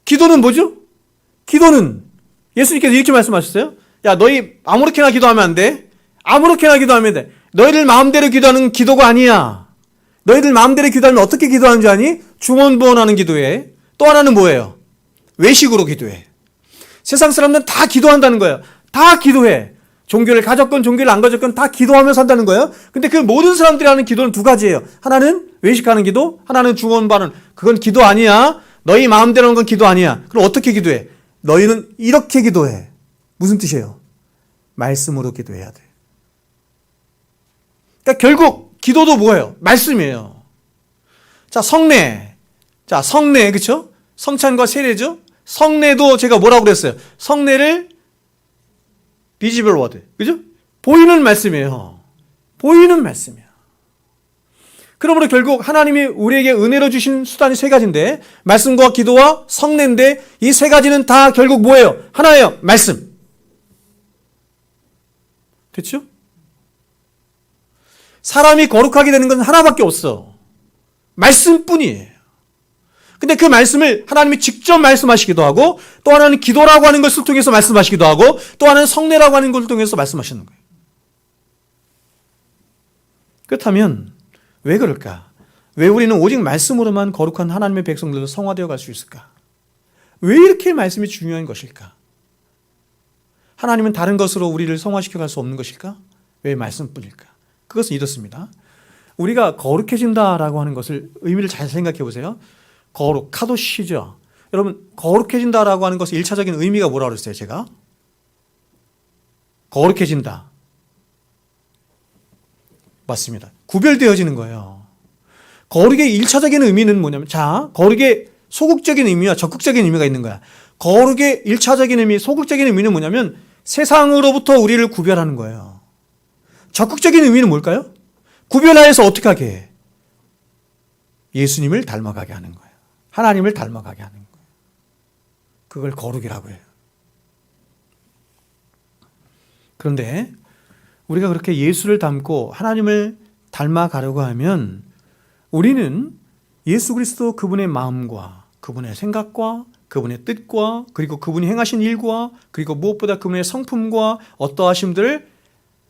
기도는 뭐죠? 기도는 예수님께서 이렇게 말씀하셨어요. 야, 너희 아무렇게나 기도하면 안 돼. 아무렇게나 기도하면 돼. 너희들 마음대로 기도하는 기도가 아니야. 너희들 마음대로 기도하면 어떻게 기도하는 줄 아니? 중언부언하는 기도해. 또 하나는 뭐예요? 외식으로 기도해. 세상 사람들은 다 기도한다는 거예요. 다 기도해. 종교를 가졌건 종교를 안 가졌건 다 기도하면서 한다는 거예요. 근데 그 모든 사람들이 하는 기도는 두 가지예요. 하나는 외식하는 기도, 하나는 중언부언하는. 그건 기도 아니야. 너희 마음대로 하는 건 기도 아니야. 그럼 어떻게 기도해? 너희는 이렇게 기도해. 무슨 뜻이에요? 말씀으로 기도해야 돼. 그러니까 결국 기도도 뭐예요? 말씀이에요. 자, 성례. 자, 성례, 그렇죠? 성찬과 세례죠? 성례도 제가 뭐라고 그랬어요? 성례를 visible word. 그죠? 보이는 말씀이에요. 보이는 말씀이에요. 그러므로 결국 하나님이 우리에게 은혜로 주신 수단이 세 가지인데, 말씀과 기도와 성례인데, 이 세 가지는 다 결국 뭐예요? 하나예요. 말씀. 됐죠? 사람이 거룩하게 되는 건 하나밖에 없어. 말씀뿐이에요. 근데 그 말씀을 하나님이 직접 말씀하시기도 하고, 또 하나는 기도라고 하는 것을 통해서 말씀하시기도 하고, 또 하나는 성례라고 하는 것을 통해서 말씀하시는 거예요. 그렇다면 왜 그럴까? 왜 우리는 오직 말씀으로만 거룩한 하나님의 백성들로 성화되어 갈 수 있을까? 왜 이렇게 말씀이 중요한 것일까? 하나님은 다른 것으로 우리를 성화시켜 갈 수 없는 것일까? 왜 말씀뿐일까? 그것은 이렇습니다. 우리가 거룩해진다라고 하는 것을 의미를 잘 생각해 보세요. 거룩, 카도시죠. 여러분, 거룩해진다라고 하는 것의 1차적인 의미가 뭐라고 그랬어요, 제가? 거룩해진다. 맞습니다. 구별되어지는 거예요. 거룩의 1차적인 의미는 뭐냐면, 자, 거룩의 소극적인 의미와 적극적인 의미가 있는 거야. 거룩의 1차적인 의미, 소극적인 의미는 뭐냐면 세상으로부터 우리를 구별하는 거예요. 적극적인 의미는 뭘까요? 구별하여서 어떻게 하게 해? 예수님을 닮아가게 하는 거예요. 하나님을 닮아가게 하는 거예요. 그걸 거룩이라고 해요. 그런데 우리가 그렇게 예수를 닮고 하나님을 닮아가려고 하면 우리는 예수 그리스도 그분의 마음과 그분의 생각과 그분의 뜻과 그리고 그분이 행하신 일과 그리고 무엇보다 그분의 성품과 어떠하심들을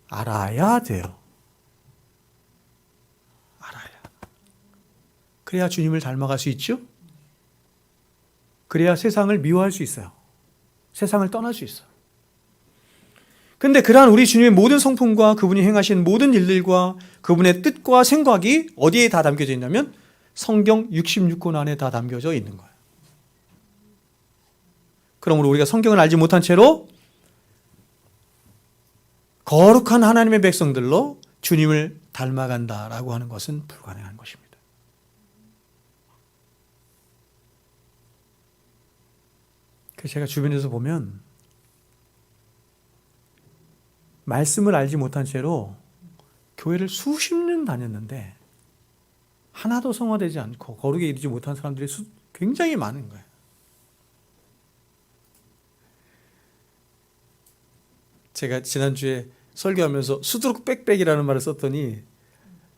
알아야 돼요. 알아야. 그래야 주님을 닮아갈 수 있죠. 그래야 세상을 미워할 수 있어요. 세상을 떠날 수 있어요. 근데 그러한 우리 주님의 모든 성품과 그분이 행하신 모든 일들과 그분의 뜻과 생각이 어디에 다 담겨져 있냐면 성경 66권 안에 다 담겨져 있는 거예요. 그러므로 우리가 성경을 알지 못한 채로 거룩한 하나님의 백성들로 주님을 닮아간다라고 하는 것은 불가능한 것입니다. 그래서 제가 주변에서 보면 말씀을 알지 못한 채로 교회를 수십 년 다녔는데 하나도 성화되지 않고 거룩에 이르지 못한 사람들이 굉장히 많은 거예요. 제가 지난주에 설교하면서 수두룩 빽빽이라는 말을 썼더니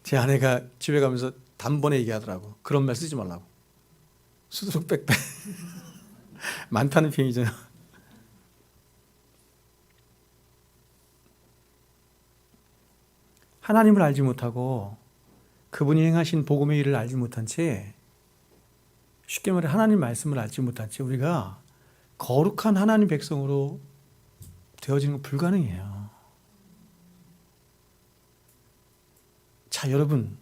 제 아내가 집에 가면서 단번에 얘기하더라고. 그런 말 쓰지 말라고. 수두룩 빽빽. 많다는 표현이잖아요. 하나님을 알지 못하고 그분이 행하신 복음의 일을 알지 못한 채, 쉽게 말해 하나님 말씀을 알지 못한 채 우리가 거룩한 하나님 백성으로 되어지는 건 불가능해요. 자, 여러분,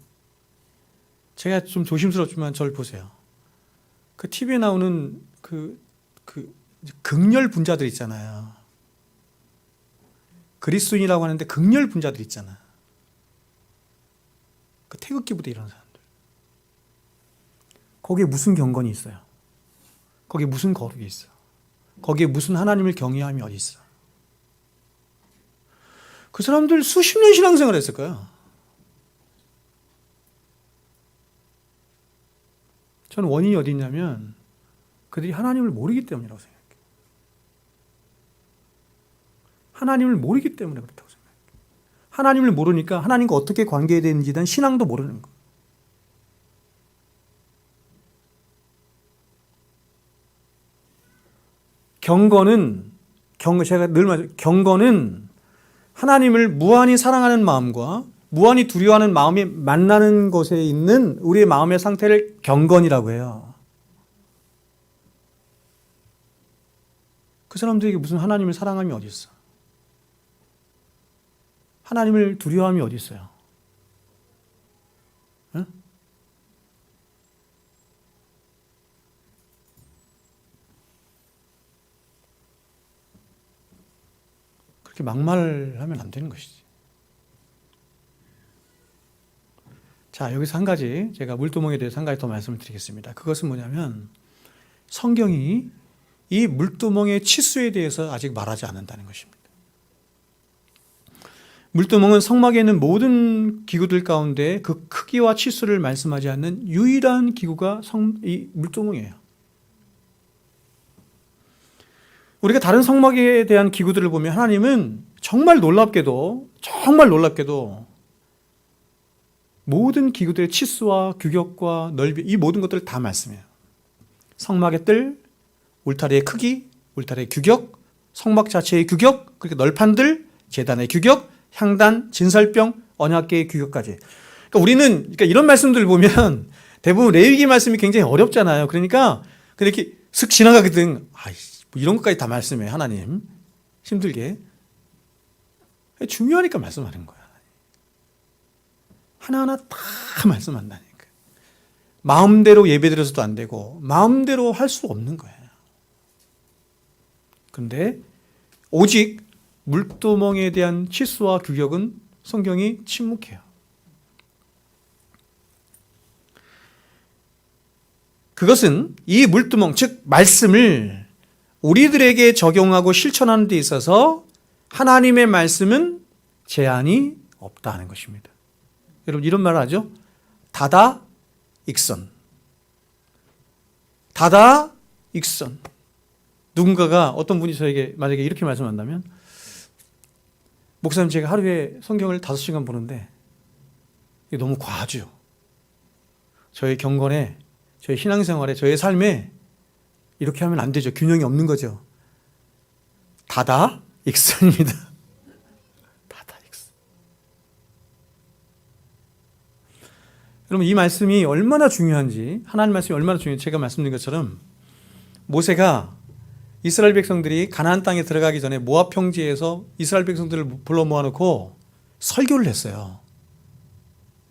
제가 좀 조심스럽지만 저를 보세요. 그 TV에 나오는 그 극렬 분자들 있잖아요. 그리스도인이라고 하는데 극렬 분자들 있잖아. 그 태극기 부대 이런 사람들. 거기에 무슨 경건이 있어요? 거기에 무슨 거룩이 있어? 거기에 무슨 하나님을 경외함이 어디 있어? 그 사람들 수십 년 신앙생활 했을 거야. 저는 원인이 어디 있냐면 그들이 하나님을 모르기 때문이라고 생각해요. 하나님을 모르기 때문에 그렇다고 생각해요. 하나님을 모르니까 하나님과 어떻게 관계해야 되는지에 대한 신앙도 모르는 거예요. 제가 늘 말해요. 경건은 하나님을 무한히 사랑하는 마음과 무한히 두려워하는 마음이 만나는 곳에 있는 우리의 마음의 상태를 경건이라고 해요. 그 사람들에게 무슨 하나님을 사랑함이 어디 있어? 하나님을 두려워함이 어디 있어요? 응? 그렇게 막말하면 안 되는 것이지. 자, 여기서 한 가지, 제가 물두멍에 대해서 한 가지 더 말씀을 드리겠습니다. 그것은 뭐냐면 성경이 이 물두멍의 치수에 대해서 아직 말하지 않는다는 것입니다. 물두멍은 성막에 있는 모든 기구들 가운데 그 크기와 치수를 말씀하지 않는 유일한 기구가 이 물두멍이에요. 우리가 다른 성막에 대한 기구들을 보면 하나님은 정말 놀랍게도 모든 기구들의 치수와 규격과 넓이, 이 모든 것들을 다 말씀해요. 성막의 뜰, 울타리의 크기, 울타리의 규격, 성막 자체의 규격, 그리고 널판들, 제단의 규격, 향단, 진설병, 언약궤의 규격까지. 그러니까 이런 말씀들을 보면 대부분 레위기 말씀이 굉장히 어렵잖아요. 그러니까 이렇게 슥 지나가거든. 뭐 이런 것까지 다 말씀해, 하나님. 힘들게. 중요하니까 말씀하는 거야. 하나하나 다 말씀한다니까. 마음대로 예배드려서도 안 되고 마음대로 할 수 없는 거예요. 그런데 오직 물두멍에 대한 치수와 규격은 성경이 침묵해요. 그것은 이 물두멍, 즉 말씀을 우리들에게 적용하고 실천하는 데 있어서 하나님의 말씀은 제한이 없다는 것입니다. 여러분 이런 말을 하죠. 다다 익선. 다다 익선. 누군가가 어떤 분이 저에게 만약에 이렇게 말씀한다면, 목사님 제가 하루에 성경을 5시간 보는데 이게 너무 과하죠. 저의 경건에 저의 신앙생활에, 저의 삶에 이렇게 하면 안 되죠. 균형이 없는 거죠. 다다 익선입니다. 다다 익선. 여러분, 이 말씀이 얼마나 중요한지, 하나님 말씀이 얼마나 중요한지 제가 말씀드린 것처럼 모세가 이스라엘 백성들이 가나안 땅에 들어가기 전에 모압 평지에서 이스라엘 백성들을 불러 모아놓고 설교를 했어요.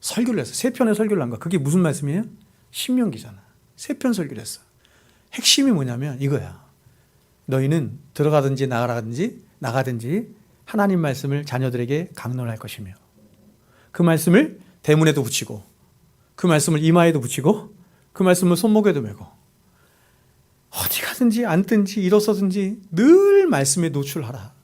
설교를 했어요. 세 편의 설교를 한 거야. 그게 무슨 말씀이에요? 신명기잖아. 세 편 설교를 했어. 핵심이 뭐냐면 이거야. 너희는 들어가든지 나가든지 하나님 말씀을 자녀들에게 강론할 것이며, 그 말씀을 대문에도 붙이고, 그 말씀을 이마에도 붙이고, 그 말씀을 손목에도 메고, 어디 가든지 앉든지 일어서든지 늘 말씀에 노출하라.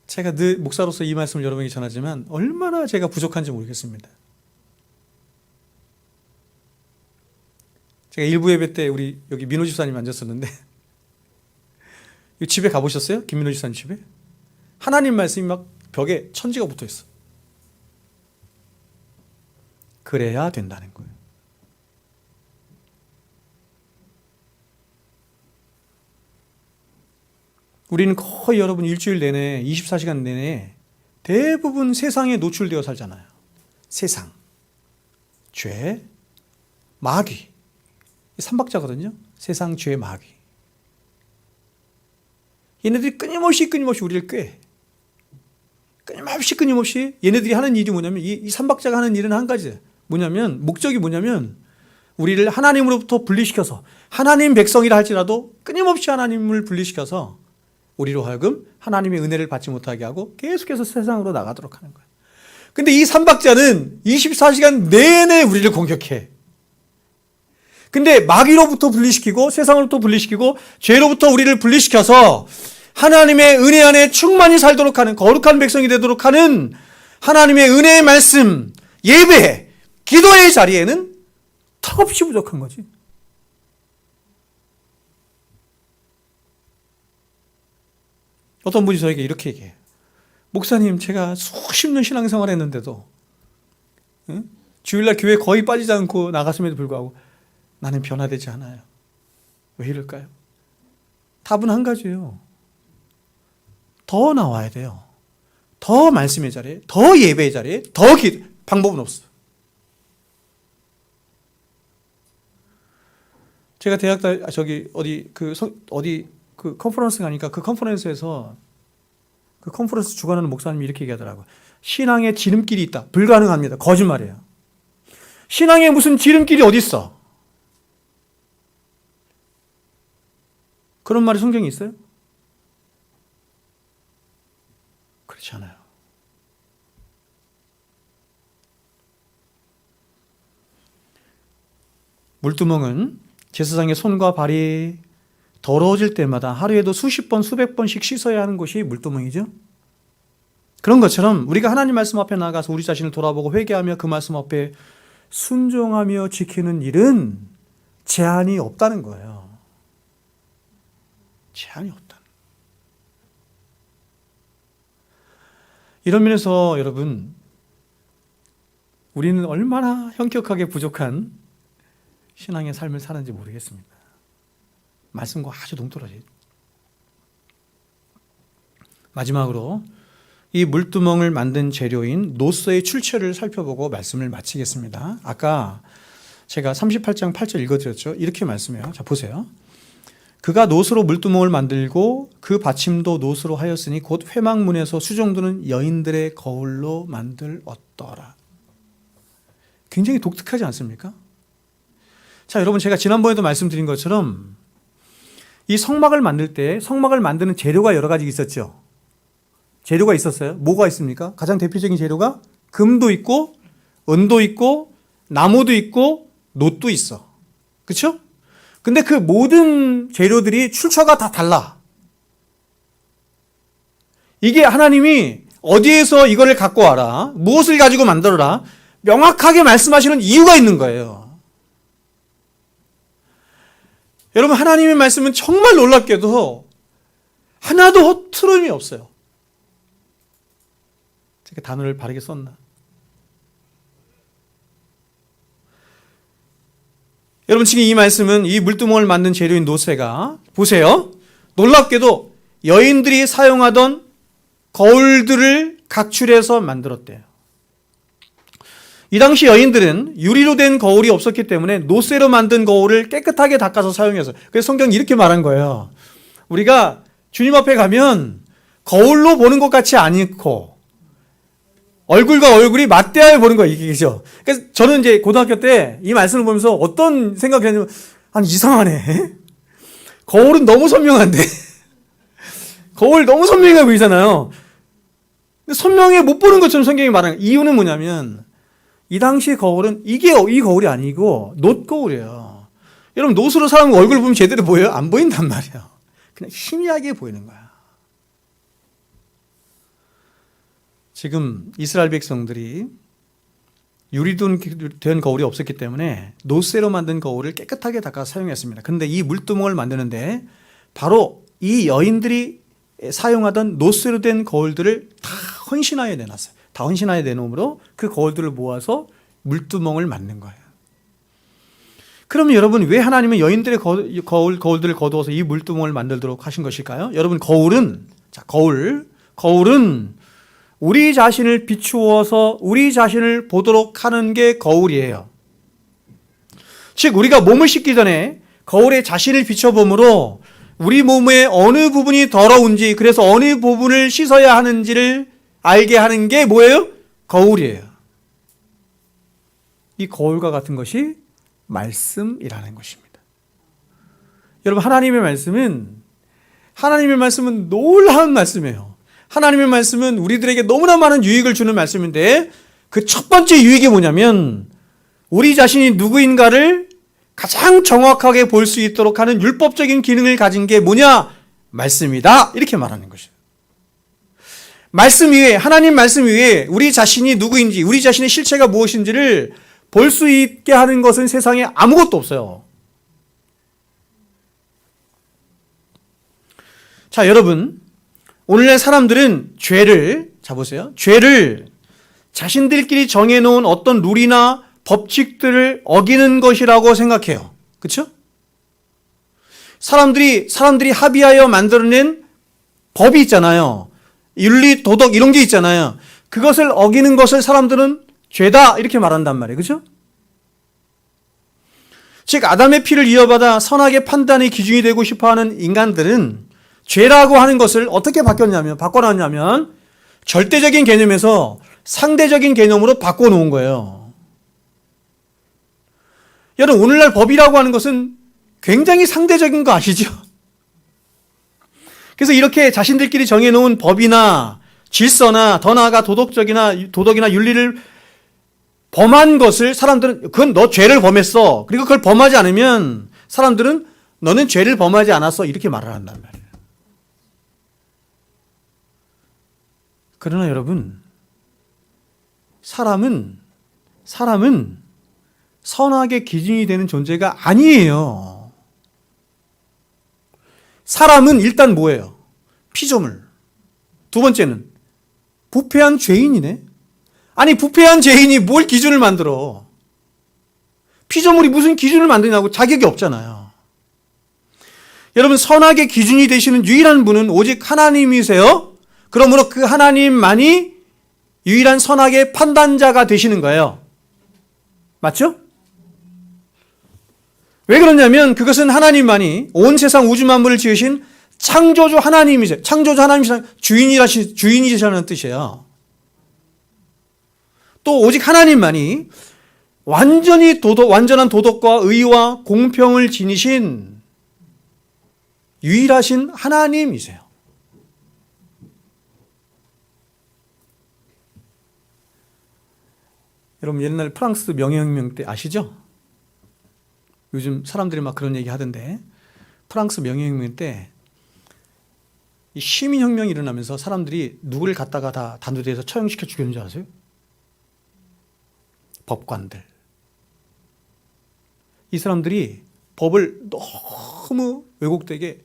제가 늘 목사로서 이 말씀을 여러분에게 전하지만 얼마나 제가 부족한지 모르겠습니다. 제가 일부 예배 때 우리 여기 민호 집사님 앉았었는데 집에 가보셨어요? 김민호 집사님 집에? 하나님 말씀이 막 벽에 천지가 붙어 있어. 그래야 된다는 거예요. 우리는 거의 여러분 일주일 내내 24시간 내내 대부분 세상에 노출되어 살잖아요. 세상, 죄, 마귀. 3박자거든요. 세상, 죄, 마귀. 얘네들이 끊임없이 우리를 꾀. 끊임없이 얘네들이 하는 일이 뭐냐면 이 3박자가 하는 일은 한 가지예요. 뭐냐면 목적이 뭐냐면 우리를 하나님으로부터 분리시켜서, 하나님 백성이라 할지라도 끊임없이 하나님을 분리시켜서 우리로 하여금 하나님의 은혜를 받지 못하게 하고 계속해서 세상으로 나가도록 하는 거예요. 근데 이 3박자는 24시간 내내 우리를 공격해. 근데 마귀로부터 분리시키고, 세상으로부터 분리시키고, 죄로부터 우리를 분리시켜서 하나님의 은혜 안에 충만히 살도록 하는, 거룩한 백성이 되도록 하는 하나님의 은혜의 말씀, 예배, 기도의 자리에는 턱없이 부족한 거지. 어떤 분이 저에게 이렇게 얘기해요. 목사님, 제가 수십 년 신앙생활 했는데도 주일날 교회 거의 빠지지 않고 나갔음에도 불구하고 나는 변화되지 않아요. 왜 이럴까요? 답은 한 가지예요. 더 나와야 돼요. 더 말씀의 자리에, 더 예배의 자리에, 더 기도. 방법은 없어요. 제가 대학 어디 컨퍼런스 가니까 그 컨퍼런스에서 그 컨퍼런스 주관하는 목사님이 이렇게 얘기하더라고요. 신앙에 지름길이 있다. 불가능합니다. 거짓말이에요. 신앙에 무슨 지름길이 어디 있어? 그런 말이 성경에 있어요? 그렇지 않아요. 물두멍은 제사장의 손과 발이 더러워질 때마다 하루에도 수십 번, 수백 번씩 씻어야 하는 것이 물두멍이죠. 그런 것처럼 우리가 하나님 말씀 앞에 나가서 우리 자신을 돌아보고 회개하며 그 말씀 앞에 순종하며 지키는 일은 제한이 없다는 거예요. 제한이 없다. 이런 면에서 여러분, 우리는 얼마나 현격하게 부족한 신앙의 삶을 사는지 모르겠습니다. 말씀과 아주 동떨어져요. 마지막으로 이 물두멍을 만든 재료인 노스의 출처를 살펴보고 말씀을 마치겠습니다. 아까 제가 38장 8절 읽어드렸죠. 이렇게 말씀해요. 자, 보세요. 그가 노스로 물두멍을 만들고 그 받침도 노스로 하였으니 곧 회막문에서 수종드는 여인들의 거울로 만들었더라. 굉장히 독특하지 않습니까? 자, 여러분, 제가 지난번에도 말씀드린 것처럼 이 성막을 만들 때 성막을 만드는 재료가 여러 가지 있었죠. 재료가 있었어요. 뭐가 있습니까? 가장 대표적인 재료가 금도 있고 은도 있고 나무도 있고 놋도 있어. 그렇죠? 근데 그 모든 재료들이 출처가 다 달라. 이게 하나님이 어디에서 이거를 갖고 와라, 무엇을 가지고 만들어라 명확하게 말씀하시는 이유가 있는 거예요. 여러분, 하나님의 말씀은 정말 놀랍게도 하나도 허투름이 없어요. 제가 단어를 바르게 썼나? 여러분 지금 이 말씀은 이 물두멍을 만든 재료인 노쇠가 보세요. 놀랍게도 여인들이 사용하던 거울들을 각출해서 만들었대요. 이 당시 여인들은 유리로 된 거울이 없었기 때문에 노쇠로 만든 거울을 깨끗하게 닦아서 사용해서, 그래서 성경이 이렇게 말한 거예요. 우리가 주님 앞에 가면 거울로 보는 것 같이 않고 얼굴과 얼굴이 맞대하여 보는 거예요. 이게죠. 그래서 저는 이제 고등학교 때 이 말씀을 보면서 어떤 생각이 했냐면, 아니 이상하네. 거울은 너무 선명한데 거울 너무 선명해 보이잖아요. 근데 선명해 못 보는 것처럼 성경이 말하는 거예요. 이유는 뭐냐면 이 당시 거울은 이게 이 거울이 아니고 놋 거울이에요. 여러분 놋으로 사람 얼굴 보면 제대로 보여요? 안 보인단 말이에요. 그냥 희미하게 보이는 거야. 지금 이스라엘 백성들이 유리로 된 거울이 없었기 때문에 놋쇠로 만든 거울을 깨끗하게 닦아서 사용했습니다. 그런데 이 물두멍을 만드는데 바로 이 여인들이 사용하던 놋쇠로 된 거울들을 다 헌신하여 내놨어요. 다 헌신하여 내놓음으로 그 거울들을 모아서 물두멍을 만든 거예요. 그러면 여러분 왜 하나님은 여인들의 거울들을 거두어서 이 물두멍을 만들도록 하신 것일까요? 여러분 거울은 우리 자신을 비추어서 우리 자신을 보도록 하는 게 거울이에요. 즉 우리가 몸을 씻기 전에 거울에 자신을 비춰봄으로 우리 몸의 어느 부분이 더러운지, 그래서 어느 부분을 씻어야 하는지를 알게 하는 게 뭐예요? 거울이에요. 이 거울과 같은 것이 말씀이라는 것입니다. 여러분 하나님의 말씀은 놀라운 말씀이에요. 하나님의 말씀은 우리들에게 너무나 많은 유익을 주는 말씀인데 그 첫 번째 유익이 뭐냐면 우리 자신이 누구인가를 가장 정확하게 볼 수 있도록 하는 율법적인 기능을 가진 게 뭐냐? 말씀이다. 이렇게 말하는 것이에요. 말씀 위에, 하나님 말씀 위에 우리 자신이 누구인지, 우리 자신의 실체가 무엇인지를 볼 수 있게 하는 것은 세상에 아무것도 없어요. 자, 여러분, 오늘날 사람들은 죄를 자신들끼리 정해놓은 어떤 룰이나 법칙들을 어기는 것이라고 생각해요. 그렇죠? 사람들이 합의하여 만들어낸 법이 있잖아요. 윤리, 도덕 이런 게 있잖아요. 그것을 어기는 것을 사람들은 죄다 이렇게 말한단 말이에요. 그렇죠? 즉 아담의 피를 이어받아 선악의 판단의 기준이 되고 싶어하는 인간들은 죄라고 하는 것을 어떻게 바꿔놨냐면 절대적인 개념에서 상대적인 개념으로 바꿔놓은 거예요. 여러분 오늘날 법이라고 하는 것은 굉장히 상대적인 거 아시죠? 그래서 이렇게 자신들끼리 정해놓은 법이나 질서나 더 나아가 도덕이나 윤리를 범한 것을 사람들은 그건 너 죄를 범했어. 그리고 그걸 범하지 않으면 사람들은 너는 죄를 범하지 않았어. 이렇게 말을 한단 말이에요. 그러나 여러분, 사람은 선악의 기준이 되는 존재가 아니에요. 사람은 일단 뭐예요? 피조물. 두 번째는 부패한 죄인이네. 아니 부패한 죄인이 뭘 기준을 만들어? 피조물이 무슨 기준을 만드냐고. 자격이 없잖아요. 여러분 선악의 기준이 되시는 유일한 분은 오직 하나님이세요. 그러므로 그 하나님만이 유일한 선악의 판단자가 되시는 거예요. 맞죠? 왜 그러냐면 그것은 하나님만이 온 세상 우주 만물을 지으신 창조주 하나님이세요. 창조주 하나님이시란 주인이시라는 뜻이에요. 또 오직 하나님만이 완전한 도덕과 의와 공평을 지니신 유일하신 하나님이세요. 여러분 옛날 프랑스 명예혁명 때 아시죠? 요즘 사람들이 막 그런 얘기 하던데 프랑스 명예혁명 때 이 시민혁명이 일어나면서 사람들이 누구를 갖다가 다 단두대에서 처형시켜 죽였는 줄 아세요? 법관들. 이 사람들이 법을 너무 왜곡되게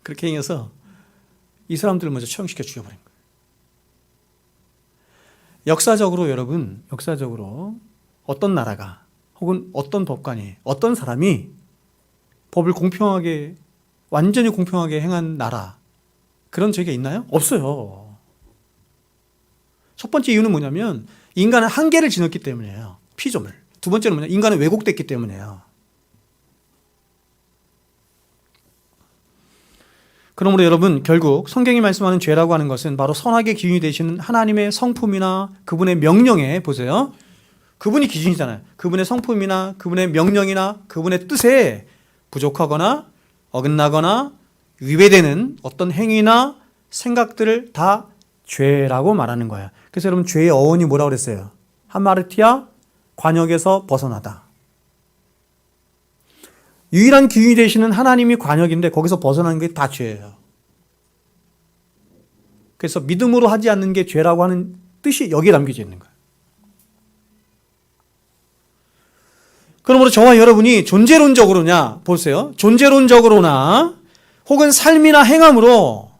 그렇게 행해서 이 사람들을 먼저 처형시켜 죽여버린 거예요. 역사적으로 여러분, 어떤 나라가 혹은 어떤 법관이, 어떤 사람이 법을 공평하게, 완전히 공평하게 행한 나라, 그런 적이 있나요? 없어요. 첫 번째 이유는 뭐냐면 인간은 한계를 지녔기 때문이에요. 피조물. 두 번째는 뭐냐? 인간은 왜곡됐기 때문이에요. 그러므로 여러분, 결국 성경이 말씀하는 죄라고 하는 것은 바로 선악의 기준이 되시는 하나님의 성품이나 그분의 명령에, 보세요, 그분이 기준이잖아요. 그분의 성품이나 그분의 명령이나 그분의 뜻에 부족하거나 어긋나거나 위배되는 어떤 행위나 생각들을 다 죄라고 말하는 거예요. 그래서 여러분, 죄의 어원이 뭐라고 그랬어요? 하마르티아, 관역에서 벗어나다. 유일한 기준이 되시는 하나님이 관역인데 거기서 벗어나는 게 다 죄예요. 그래서 믿음으로 하지 않는 게 죄라고 하는 뜻이 여기에 담겨져 있는 거예요. 그러므로 저와 여러분이 존재론적으로냐, 보세요. 존재론적으로나 혹은 삶이나 행함으로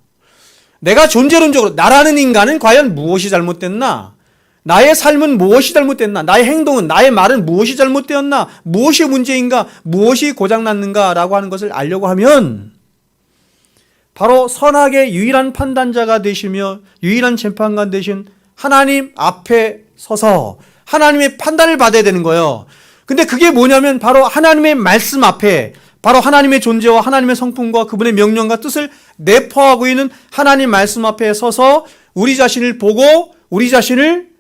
내가 존재론적으로, 나라는 인간은 과연 무엇이 잘못됐나? 나의 삶은 무엇이 잘못됐나? 나의 행동은, 나의 말은 무엇이 잘못되었나? 무엇이 문제인가? 무엇이 고장났는가? 라고 하는 것을 알려고 하면 바로 선악의 유일한 판단자가 되시며 유일한 재판관 되신 하나님 앞에 서서 하나님의 판단을 받아야 되는 거예요. 근데 그게 뭐냐면 바로 하나님의 말씀 앞에, 바로 하나님의 존재와 하나님의 성품과 그분의 명령과 뜻을 내포하고 있는 하나님 말씀 앞에 서서 우리 자신을 보고 우리 자신을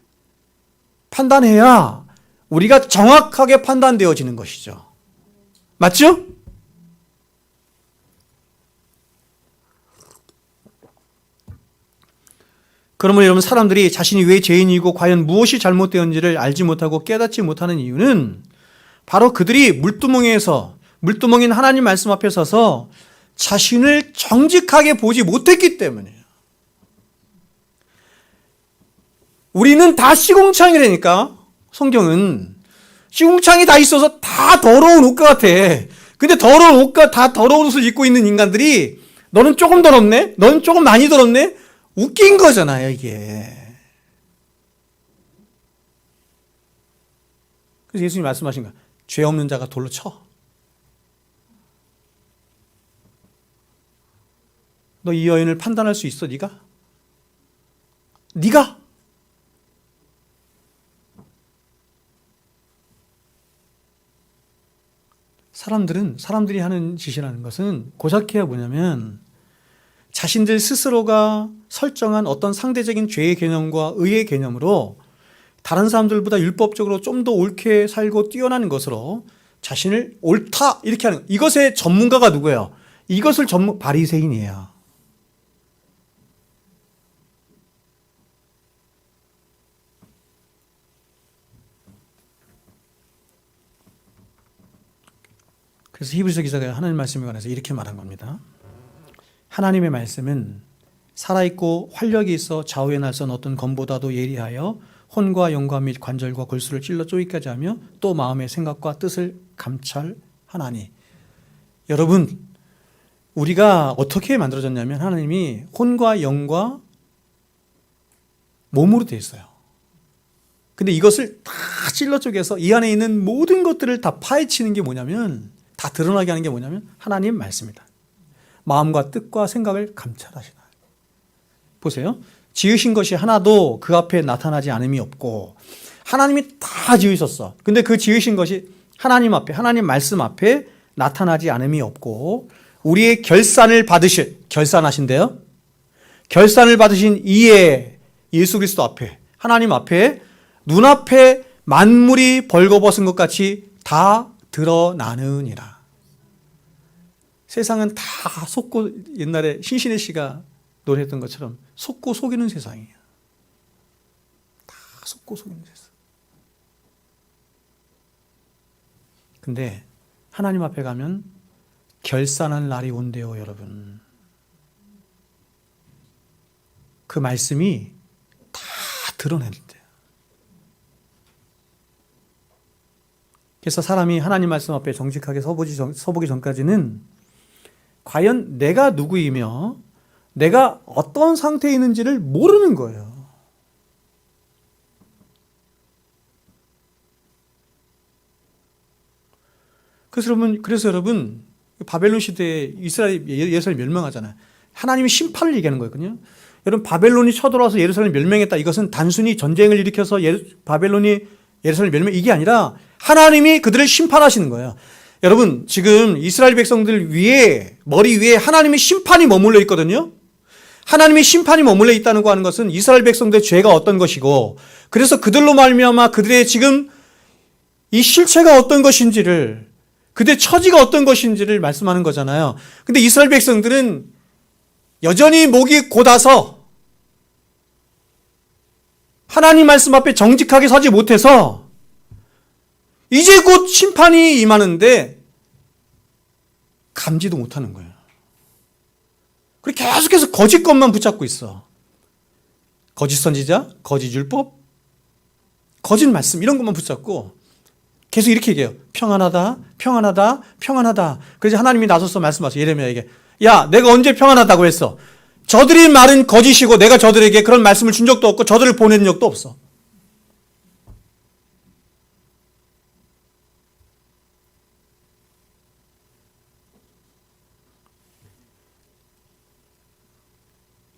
판단해야 우리가 정확하게 판단되어지는 것이죠. 맞죠? 그러면 여러분, 사람들이 자신이 왜 죄인이고 과연 무엇이 잘못되었는지를 알지 못하고 깨닫지 못하는 이유는 바로 그들이 물두멍인 하나님 말씀 앞에 서서 자신을 정직하게 보지 못했기 때문이에요. 우리는 다 시궁창이라니까. 성경은 시궁창이 다 있어서 다 더러운 옷 같아. 근데 더러운 옷과 다 더러운 옷을 입고 있는 인간들이 너는 조금 더럽네? 너는 조금 많이 더럽네? 웃긴 거잖아요, 이게. 그래서 예수님이 말씀하신 거야. 죄 없는 자가 돌로 쳐. 너 이 여인을 판단할 수 있어, 네가? 네가? 사람들이 하는 짓이라는 것은 고작해야 뭐냐면 자신들 스스로가 설정한 어떤 상대적인 죄의 개념과 의의 개념으로 다른 사람들보다 율법적으로 좀 더 옳게 살고 뛰어나는 것으로 자신을 옳다 이렇게 하는, 이것의 전문가가 누구예요? 이것을 바리새인이에요. 그래서 히브리서 기자가 하나님 말씀에 관해서 이렇게 말한 겁니다. 하나님의 말씀은 살아있고 활력이 있어 좌우에 날선 어떤 검보다도 예리하여 혼과 영과 및 관절과 골수를 찔러 쪼기까지 하며 또 마음의 생각과 뜻을 감찰하나니. 여러분, 우리가 어떻게 만들어졌냐면 하나님이 혼과 영과 몸으로 되어 있어요. 근데 이것을 다 찔러 쪼개서 이 안에 있는 모든 것들을 다 파헤치는 게 뭐냐면, 다 드러나게 하는 게 뭐냐면 하나님 말씀이다. 마음과 뜻과 생각을 감찰하시나. 보세요. 지으신 것이 하나도 그 앞에 나타나지 않음이 없고 하나님이 다 지으셨어. 근데 그 지으신 것이 하나님 앞에, 하나님 말씀 앞에 나타나지 않음이 없고 우리의 결산하신대요. 결산을 받으신 이에 예수 그리스도 앞에, 하나님 앞에 눈앞에 만물이 벌거벗은 것 같이 다 드러나느니라. 세상은 다 속고, 옛날에 신신혜 씨가 노래했던 것처럼 속고 속이는 세상이에요. 다 속고 속이는 세상. 근데 하나님 앞에 가면 결산할 날이 온대요, 여러분. 그 말씀이 다 드러낸대요. 그래서 사람이 하나님 말씀 앞에 정직하게 서보기 전까지는 과연 내가 누구이며 내가 어떤 상태에 있는지를 모르는 거예요. 그래서 여러분 바벨론 시대에 이스라엘 예루살렘 멸망하잖아요. 하나님이 심판을 얘기하는 거거든요. 여러분 바벨론이 쳐들어와서 예루살렘 멸망했다. 이것은 단순히 전쟁을 일으켜서 바벨론이 예루살렘 멸망 이게 아니라 하나님이 그들을 심판하시는 거예요. 여러분 지금 이스라엘 백성들 위에 머리 위에 하나님의 심판이 머물러 있거든요. 하나님의 심판이 머물러 있다는 거 하는 것은 이스라엘 백성들의 죄가 어떤 것이고 그래서 그들로 말미암아 그들의 지금 이 실체가 어떤 것인지를 그들의 처지가 어떤 것인지를 말씀하는 거잖아요. 근데 이스라엘 백성들은 여전히 목이 곧아서 하나님 말씀 앞에 정직하게 서지 못해서 이제 곧 심판이 임하는데 감지도 못하는 거예요. 그리고 계속해서 거짓 것만 붙잡고 있어. 거짓 선지자, 거짓 율법, 거짓 말씀 이런 것만 붙잡고 계속 이렇게 얘기해요. 평안하다, 평안하다, 평안하다. 그래서 하나님이 나서서 말씀하세요. 예레미야에게. 야, 내가 언제 평안하다고 했어? 저들이 말은 거짓이고 내가 저들에게 그런 말씀을 준 적도 없고 저들을 보낸 적도 없어.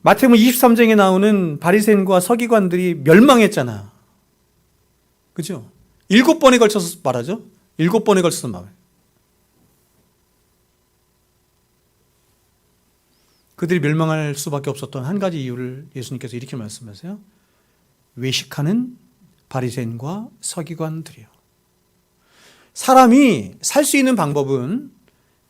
마태복음 23장에 나오는 바리새인과 서기관들이 멸망했잖아. 그죠? 7번에 걸쳐서 말하죠. 7번에 걸쳐서 말해요. 그들이 멸망할 수밖에 없었던 한 가지 이유를 예수님께서 이렇게 말씀하세요. 외식하는 바리새인과 서기관들이요. 사람이 살 수 있는 방법은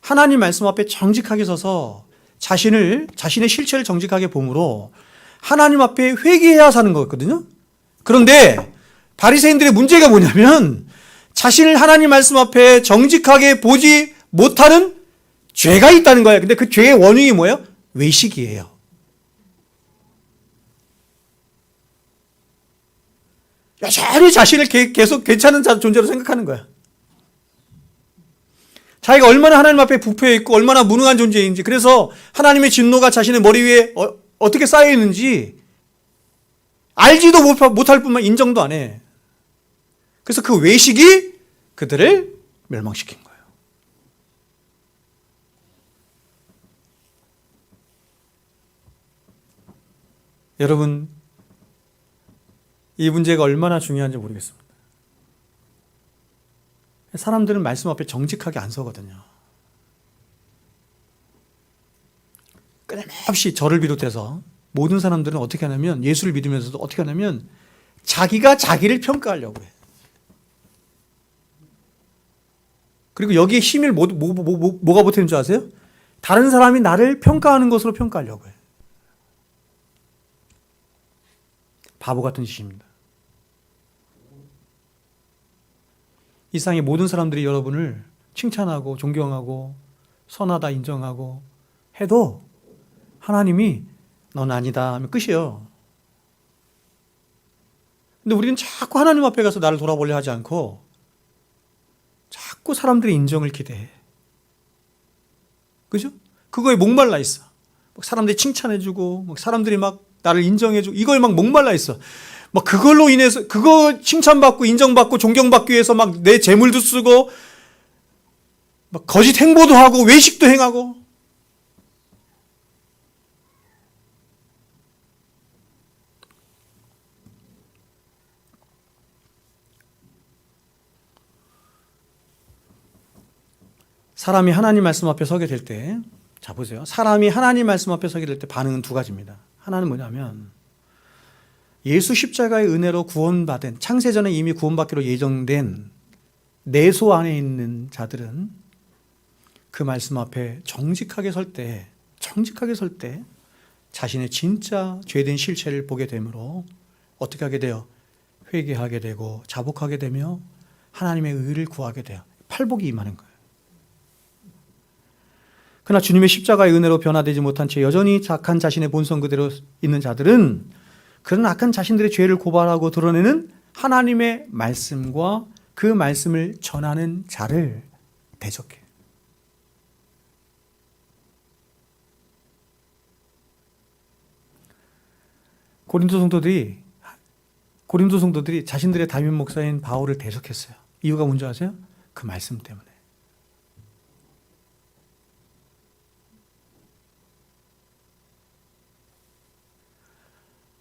하나님 말씀 앞에 정직하게 서서 자신의 실체를 정직하게 봄으로 하나님 앞에 회개해야 사는 거거든요. 그런데 바리새인들의 문제가 뭐냐면 자신을 하나님 말씀 앞에 정직하게 보지 못하는 죄가 있다는 거예요. 근데 그 죄의 원인이 뭐예요? 외식이에요. 여전히 자신을 계속 괜찮은 존재로 생각하는 거야. 자기가 얼마나 하나님 앞에 부패해 있고 얼마나 무능한 존재인지, 그래서 하나님의 진노가 자신의 머리 위에 어떻게 쌓여 있는지 알지도 못할 뿐만 인정도 안 해. 그래서 그 외식이 그들을 멸망시킨 거예요. 여러분, 이 문제가 얼마나 중요한지 모르겠습니다. 사람들은 말씀 앞에 정직하게 안 서거든요. 끊임없이 저를 비롯해서 모든 사람들은 어떻게 하냐면, 예수를 믿으면서도 어떻게 하냐면 자기가 자기를 평가하려고 해. 그리고 여기에 힘을 뭐가 보태는 줄 아세요? 다른 사람이 나를 평가하는 것으로 평가하려고 해. 바보 같은 짓입니다. 이 세상의 모든 사람들이 여러분을 칭찬하고 존경하고 선하다 인정하고 해도 하나님이 넌 아니다 하면 끝이에요. 근데 우리는 자꾸 하나님 앞에 가서 나를 돌아보려 하지 않고 자꾸 사람들의 인정을 기대해. 그죠? 그거에 목말라 있어. 사람들이 칭찬해주고 사람들이 막 나를 인정해주고 이거에 막 목말라 있어. 막 그걸로 인해서 그거 칭찬받고 인정받고 존경받기 위해서 막 내 재물도 쓰고 막 거짓 행보도 하고 외식도 행하고. 사람이 하나님 말씀 앞에 서게 될 때, 자 보세요. 사람이 하나님 말씀 앞에 서게 될 때 반응은 두 가지입니다. 하나는 뭐냐면 예수 십자가의 은혜로 구원받은, 창세전에 이미 구원받기로 예정된 내소 안에 있는 자들은 그 말씀 앞에 정직하게 설 때 자신의 진짜 죄된 실체를 보게 되므로 어떻게 하게 돼요? 회개하게 되고 자복하게 되며 하나님의 의를 구하게 돼요. 팔복이 임하는 거예요. 그러나 주님의 십자가의 은혜로 변화되지 못한 채 여전히 악한 자신의 본성 그대로 있는 자들은 그런 악한 자신들의 죄를 고발하고 드러내는 하나님의 말씀과 그 말씀을 전하는 자를 대적해. 고린도 성도들이 자신들의 담임 목사인 바울을 대적했어요. 이유가 뭔지 아세요? 그 말씀 때문에.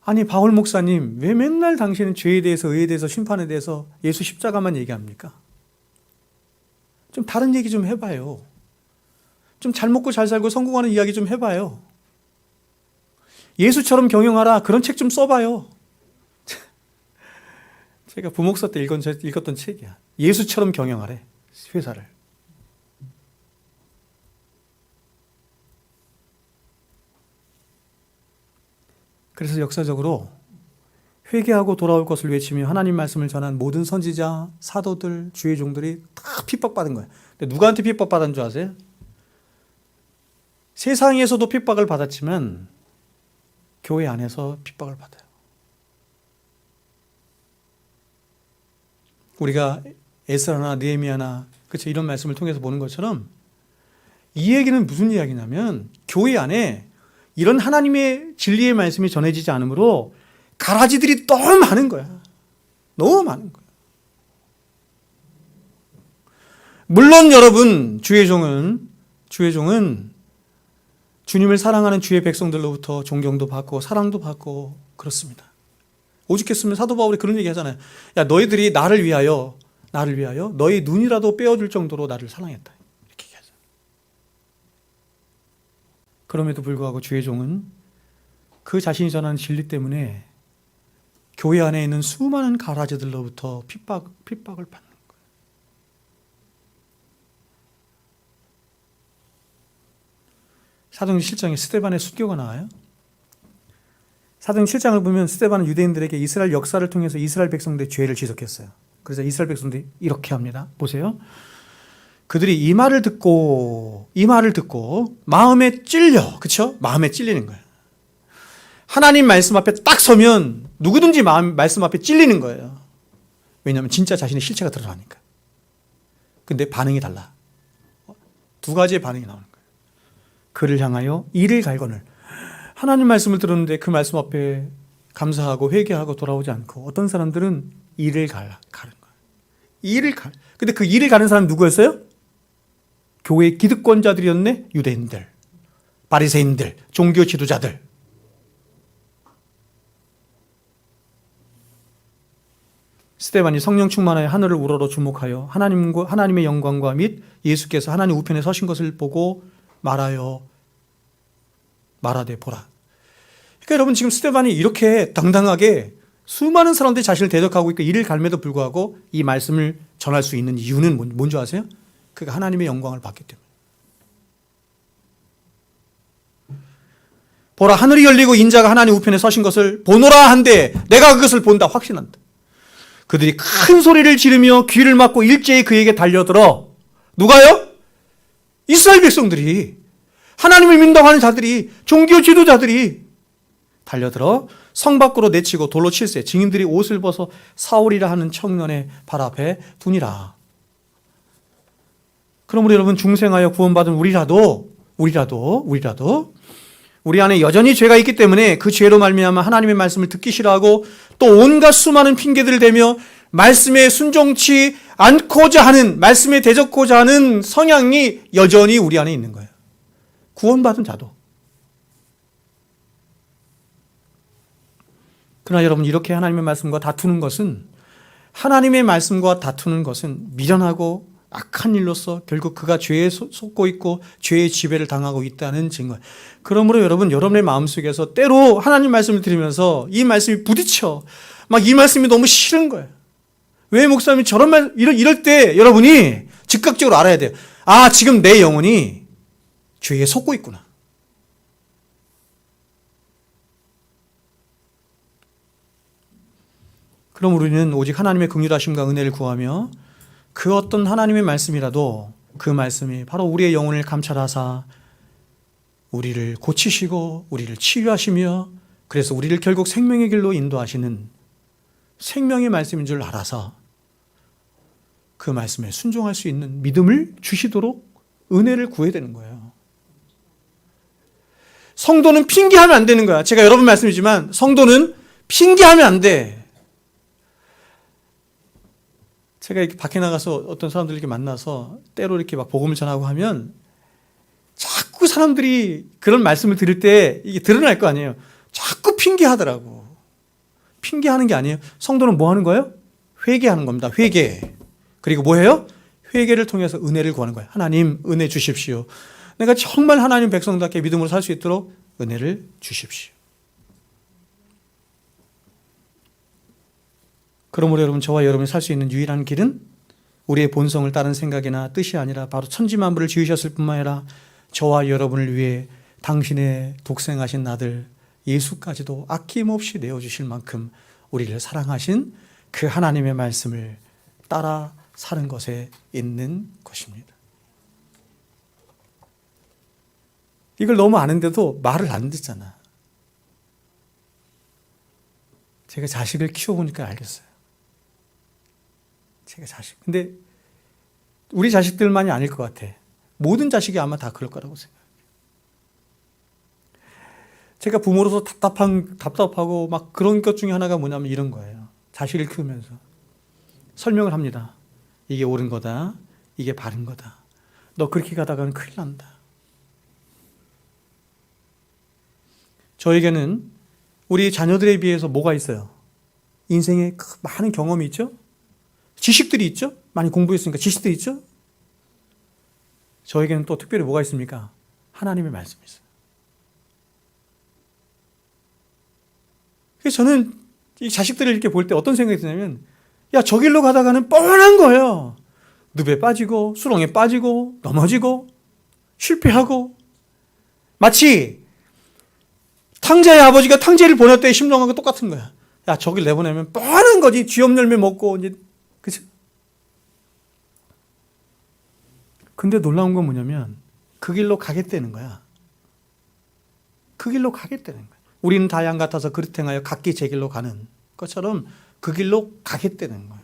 아니 바울 목사님 왜 맨날 당신은 죄에 대해서 의에 대해서 심판에 대해서 예수 십자가만 얘기합니까? 좀 다른 얘기 좀 해봐요. 좀 잘 먹고 잘 살고 성공하는 이야기 좀 해봐요. 예수처럼 경영하라 그런 책 좀 써봐요. 제가 부목사 때 읽었던 책이야. 예수처럼 경영하래 회사를. 그래서 역사적으로 회개하고 돌아올 것을 외치며 하나님 말씀을 전한 모든 선지자, 사도들, 주의 종들이 다 핍박받은 거예요. 근데 누구한테 핍박받은 줄 아세요? 세상에서도 핍박을 받았지만 교회 안에서 핍박을 받아요. 우리가 에스라나 느헤미야나 그렇죠 이런 말씀을 통해서 보는 것처럼 이 얘기는 무슨 이야기냐면 교회 안에 이런 하나님의 진리의 말씀이 전해지지 않으므로 가라지들이 너무 많은 거야. 너무 많은 거야. 물론 여러분 주의 종은 주님을 사랑하는 주의 백성들로부터 존경도 받고 사랑도 받고 그렇습니다. 오죽했으면 사도 바울이 그런 얘기 하잖아요. 야 너희들이 나를 위하여 너희 눈이라도 빼어줄 정도로 나를 사랑했다. 이렇게 얘기하죠. 그럼에도 불구하고 주의 종은 그 자신이 전하는 진리 때문에 교회 안에 있는 수많은 가라지들로부터 핍박을 받는 거예요. 사도행전 7장에 스데반의 순교가 나와요. 사도행전 7장을 보면 스데반은 유대인들에게 이스라엘 역사를 통해서 이스라엘 백성들의 죄를 지적했어요. 그래서 이스라엘 백성들이 이렇게 합니다. 보세요. 그들이 이 말을 듣고 마음에 찔려. 그렇죠? 마음에 찔리는 거예요. 하나님 말씀 앞에 딱 서면 누구든지 말씀 앞에 찔리는 거예요. 왜냐하면 진짜 자신의 실체가 드러나니까. 근데 반응이 달라. 두 가지의 반응이 나오는 거예요. 그를 향하여 이를 갈거늘. 하나님 말씀을 들었는데 그 말씀 앞에 감사하고 회개하고 돌아오지 않고 어떤 사람들은 이를 가는 거예요. 근데 그 이를 가는 사람은 누구였어요? 교회의 기득권자들이었네. 유대인들, 바리새인들, 종교 지도자들. 스데반이 성령 충만하여 하늘을 우러러 주목하여 하나님의 영광과 및 예수께서 하나님 우편에 서신 것을 보고 말하되 보라. 그러니까 여러분 지금 스데반이 이렇게 당당하게 수많은 사람들이 자신을 대적하고 있고 이를 갈매도 불구하고 이 말씀을 전할 수 있는 이유는 뭔지 아세요? 그가 하나님의 영광을 받기 때문에. 보라 하늘이 열리고 인자가 하나님 우편에 서신 것을 보노라 한데 내가 그것을 본다 확신한다. 그들이 큰 소리를 지르며 귀를 막고 일제히 그에게 달려들어. 누가요? 이스라엘 백성들이, 하나님을 믿는다고 하는 자들이, 종교 지도자들이 달려들어 성 밖으로 내치고 돌로 칠세 증인들이 옷을 벗어 사울이라 하는 청년의 발 앞에 두니라. 그러므로 여러분 중생하여 구원받은 우리라도 우리 안에 여전히 죄가 있기 때문에 그 죄로 말미암아 하나님의 말씀을 듣기 싫어하고 또 온갖 수많은 핑계들을 대며 말씀에 순종치 않고자 하는, 말씀에 대적고자 하는 성향이 여전히 우리 안에 있는 거예요. 구원받은 자도. 그러나 여러분 이렇게 하나님의 말씀과 다투는 것은 미련하고 악한 일로서 결국 그가 죄에 속고 있고 죄의 지배를 당하고 있다는 증거. 그러므로 여러분 여러분의 마음속에서 때로 하나님 말씀을 들으면서 이 말씀이 부딪혀. 막 이 말씀이 너무 싫은 거예요. 왜 목사님이 저런 말 이럴 때 여러분이 즉각적으로 알아야 돼요. 아, 지금 내 영혼이 죄에 속고 있구나. 그럼 우리는 오직 하나님의 긍휼하심과 은혜를 구하며 그 어떤 하나님의 말씀이라도 그 말씀이 바로 우리의 영혼을 감찰하사 우리를 고치시고 우리를 치유하시며 그래서 우리를 결국 생명의 길로 인도하시는 생명의 말씀인 줄 알아서 그 말씀에 순종할 수 있는 믿음을 주시도록 은혜를 구해야 되는 거예요. 성도는 핑계하면 안 되는 거야. 제가 여러 번 말씀드리지만 성도는 핑계하면 안 돼. 제가 이렇게 밖에 나가서 어떤 사람들 이렇게 만나서 때로 이렇게 막 복음을 전하고 하면 자꾸 사람들이 그런 말씀을 들을 때 이게 드러날 거 아니에요. 자꾸 핑계하더라고. 핑계하는 게 아니에요. 성도는 뭐 하는 거예요? 회개하는 겁니다. 회개. 그리고 뭐 해요? 회개를 통해서 은혜를 구하는 거예요. 하나님 은혜 주십시오. 내가 정말 하나님 백성답게 믿음으로 살 수 있도록 은혜를 주십시오. 그러므로 여러분, 저와 여러분이 살 수 있는 유일한 길은 우리의 본성을 따른 생각이나 뜻이 아니라 바로 천지만물을 지으셨을 뿐만 아니라 저와 여러분을 위해 당신의 독생하신 아들 예수까지도 아낌없이 내어주실 만큼 우리를 사랑하신 그 하나님의 말씀을 따라 사는 것에 있는 것입니다. 이걸 너무 아는데도 말을 안 듣잖아. 제가 자식을 키워보니까 알겠어요. 제가 자식. 근데 우리 자식들만이 아닐 것 같아. 모든 자식이 아마 다 그럴 거라고 생각해요. 제가 부모로서 답답하고 막 그런 것 중에 하나가 뭐냐면 이런 거예요. 자식을 키우면서 설명을 합니다. 이게 옳은 거다. 이게 바른 거다. 너 그렇게 가다가는 큰일 난다. 저에게는 우리 자녀들에 비해서 뭐가 있어요? 인생에 많은 경험이 있죠? 지식들이 있죠? 많이 공부했으니까 지식들이 있죠? 저에게는 또 특별히 뭐가 있습니까? 하나님의 말씀이 있어요. 그래서 저는 이 자식들을 이렇게 볼 때 어떤 생각이 드냐면, 야, 저 길로 가다가는 뻔한 거예요. 늪에 빠지고, 수렁에 빠지고, 넘어지고, 실패하고. 마치 탕자의 아버지가 탕자를 보낼 때의 심정하고 똑같은 거야. 야, 저길 내보내면 뻔한 거지. 쥐엄 열매 먹고, 이제, 그치? 근데 놀라운 건 뭐냐면, 그 길로 가겠다는 거야. 그 길로 가겠다는 거야. 우리는 다 양 같아서 그릇 행하여 각기 제 길로 가는 것처럼 그 길로 가겠다는 거예요.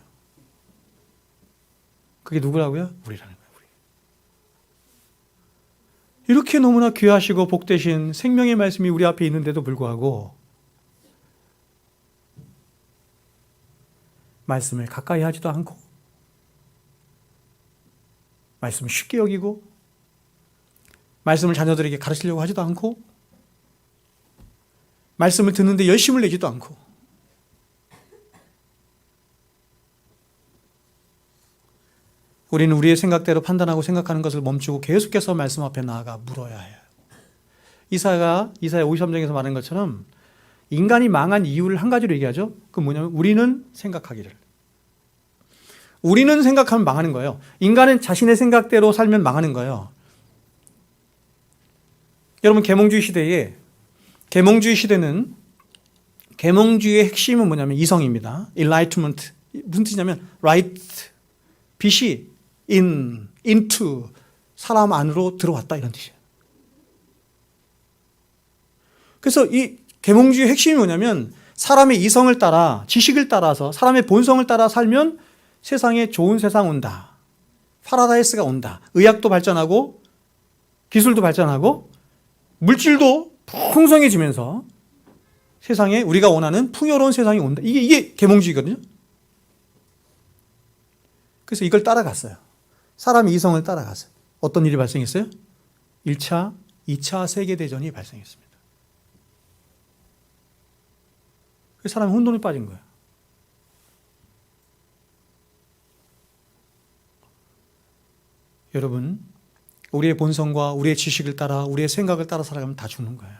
그게 누구라고요? 우리라는 거예요. 우리. 이렇게 너무나 귀하시고 복되신 생명의 말씀이 우리 앞에 있는데도 불구하고 말씀을 가까이 하지도 않고 말씀을 쉽게 여기고 말씀을 자녀들에게 가르치려고 하지도 않고 말씀을 듣는데 열심을 내지도 않고 우리는 우리의 생각대로 판단하고 생각하는 것을 멈추고 계속해서 말씀 앞에 나아가 물어야 해요. 이사야 53장에서 말한 것처럼 인간이 망한 이유를 한 가지로 얘기하죠. 그건 뭐냐면 우리는 생각하기를. 우리는 생각하면 망하는 거예요. 인간은 자신의 생각대로 살면 망하는 거예요. 여러분, 계몽주의 시대는 계몽주의의 핵심은 뭐냐면 이성입니다. enlightenment. 무슨 뜻이냐면 right, 빛이 into 사람 안으로 들어왔다 이런 뜻이에요. 그래서 이 계몽주의의 핵심이 뭐냐면 사람의 이성을 따라 지식을 따라서 사람의 본성을 따라 살면 세상에 좋은 세상 온다. 파라다이스가 온다. 의학도 발전하고 기술도 발전하고 물질도 풍성해지면서 세상에 우리가 원하는 풍요로운 세상이 온다. 이게 계몽주의거든요. 그래서 이걸 따라갔어요. 사람이 이성을 따라갔어요. 어떤 일이 발생했어요? 1차, 2차 세계대전이 발생했습니다. 그래서 사람이 혼돈에 빠진 거예요. 여러분, 우리의 본성과 우리의 지식을 따라 우리의 생각을 따라 살아가면 다 죽는 거예요.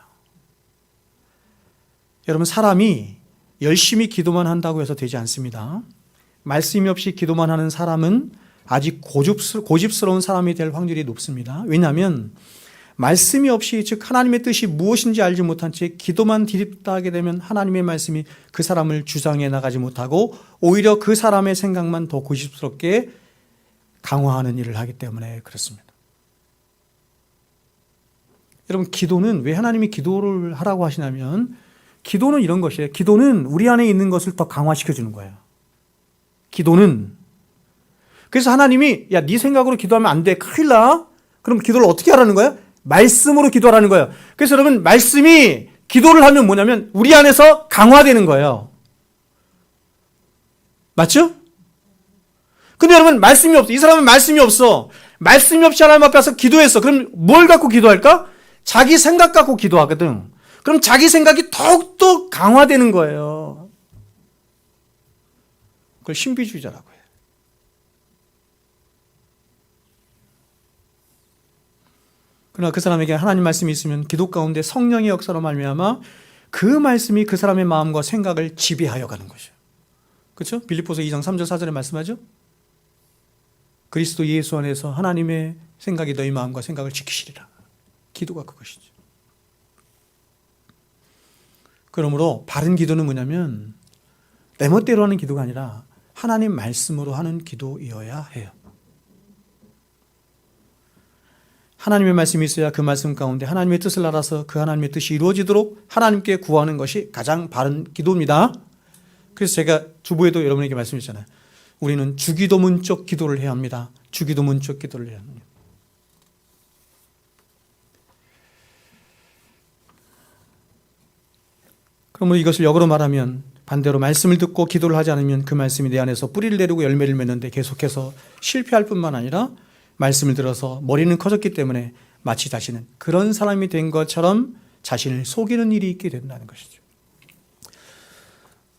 여러분, 사람이 열심히 기도만 한다고 해서 되지 않습니다. 말씀이 없이 기도만 하는 사람은 아직 고집스러운 사람이 될 확률이 높습니다. 왜냐하면 말씀이 없이, 즉 하나님의 뜻이 무엇인지 알지 못한 채 기도만 디립다 하게 되면 하나님의 말씀이 그 사람을 주장해 나가지 못하고 오히려 그 사람의 생각만 더 고집스럽게 강화하는 일을 하기 때문에 그렇습니다. 여러분, 기도는 왜 하나님이 기도를 하라고 하시냐면 기도는 이런 것이에요. 기도는 우리 안에 있는 것을 더 강화시켜주는 거예요. 기도는. 그래서 하나님이 야, 네 생각으로 기도하면 안 돼. 큰일 나. 그럼 기도를 어떻게 하라는 거예요? 말씀으로 기도하라는 거예요. 그래서 여러분, 말씀이 기도를 하면 뭐냐면 우리 안에서 강화되는 거예요. 맞죠? 근데 여러분, 말씀이 없어. 이 사람은 말씀이 없어. 말씀이 없이 하나님 앞에 와서 기도했어. 그럼 뭘 갖고 기도할까? 자기 생각 갖고 기도하거든. 그럼 자기 생각이 더욱더 강화되는 거예요. 그걸 신비주의자라고 해요. 그러나 그 사람에게 하나님 말씀이 있으면 기도 가운데 성령의 역사로 말미암아 그 말씀이 그 사람의 마음과 생각을 지배하여 가는 것이에요. 그렇죠? 빌립보서 2장 3절 4절에 말씀하죠. 그리스도 예수 안에서 하나님의 생각이 너희 마음과 생각을 지키시리라. 기도가 그것이죠. 그러므로 바른 기도는 뭐냐면 내 멋대로 하는 기도가 아니라 하나님 말씀으로 하는 기도이어야 해요. 하나님의 말씀이 있어야 그 말씀 가운데 하나님의 뜻을 알아서 그 하나님의 뜻이 이루어지도록 하나님께 구하는 것이 가장 바른 기도입니다. 그래서 제가 주보에도 여러분에게 말씀드렸잖아요. 우리는 주기도문적 기도를 해야 합니다. 주기도문적 기도를 해야 합니다. 그러므로 이것을 역으로 말하면 반대로 말씀을 듣고 기도를 하지 않으면 그 말씀이 내 안에서 뿌리를 내리고 열매를 맺는데 계속해서 실패할 뿐만 아니라 말씀을 들어서 머리는 커졌기 때문에 마치 자신은 그런 사람이 된 것처럼 자신을 속이는 일이 있게 된다는 것이죠.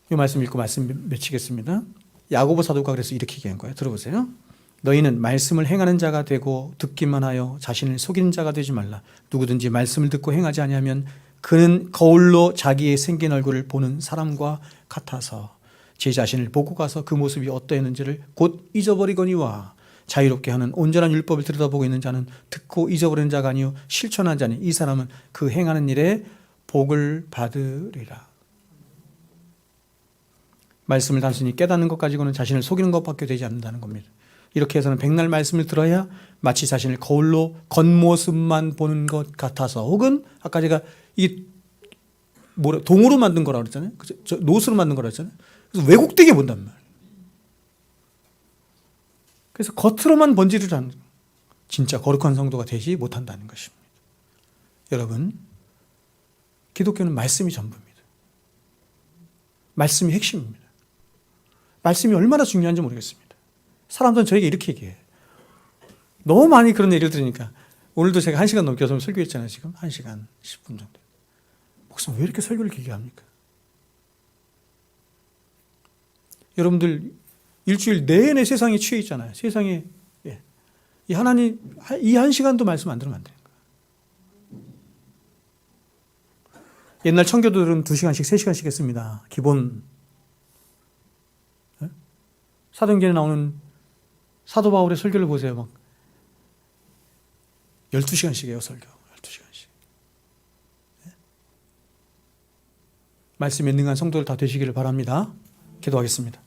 이 말씀 읽고 말씀 맺히겠습니다. 야고보 사도가 그래서 이렇게 얘기한 거예요. 들어보세요. 너희는 말씀을 행하는 자가 되고 듣기만 하여 자신을 속이는 자가 되지 말라. 누구든지 말씀을 듣고 행하지 아니하면 그는 거울로 자기의 생긴 얼굴을 보는 사람과 같아서 제 자신을 보고 가서 그 모습이 어떠했는지를 곧 잊어버리거니와 자유롭게 하는 온전한 율법을 들여다보고 있는 자는 듣고 잊어버리는 자가 아니요 실천한 자니 이 사람은 그 행하는 일에 복을 받으리라. 말씀을 단순히 깨닫는 것 가지고는 자신을 속이는 것밖에 되지 않는다는 겁니다. 이렇게 해서는 백날 말씀을 들어야 마치 자신을 거울로 겉모습만 보는 것 같아서 혹은 아까 제가 이 동으로 만든 거라고 그랬잖아요. 노스로 만든 거라고 했잖아요. 그래서 왜곡되게 본단 말이에요. 그래서 겉으로만 번지르라는 진짜 거룩한 성도가 되지 못한다는 것입니다. 여러분, 기독교는 말씀이 전부입니다. 말씀이 핵심입니다. 말씀이 얼마나 중요한지 모르겠습니다. 사람들은 저에게 이렇게 얘기해요. 너무 많이 그런 얘기를 들으니까 오늘도 제가 1시간 넘게 설교했잖아요. 지금 1시간 10분 정도. 목사님 왜 이렇게 설교를 길게 합니까? 여러분들 일주일 내내 세상에 취해 있잖아요. 세상에 이 하나님 이 1시간도 말씀 안 들으면 안 되는 거예요. 옛날 청교도들은 2시간씩 3시간씩 했습니다. 기본. 사도행전에 나오는 사도 바울의 설교를 보세요. 막 12시간씩 해요. 설교 12시간씩. 말씀에 능한 성도들 다 되시기를 바랍니다. 기도하겠습니다.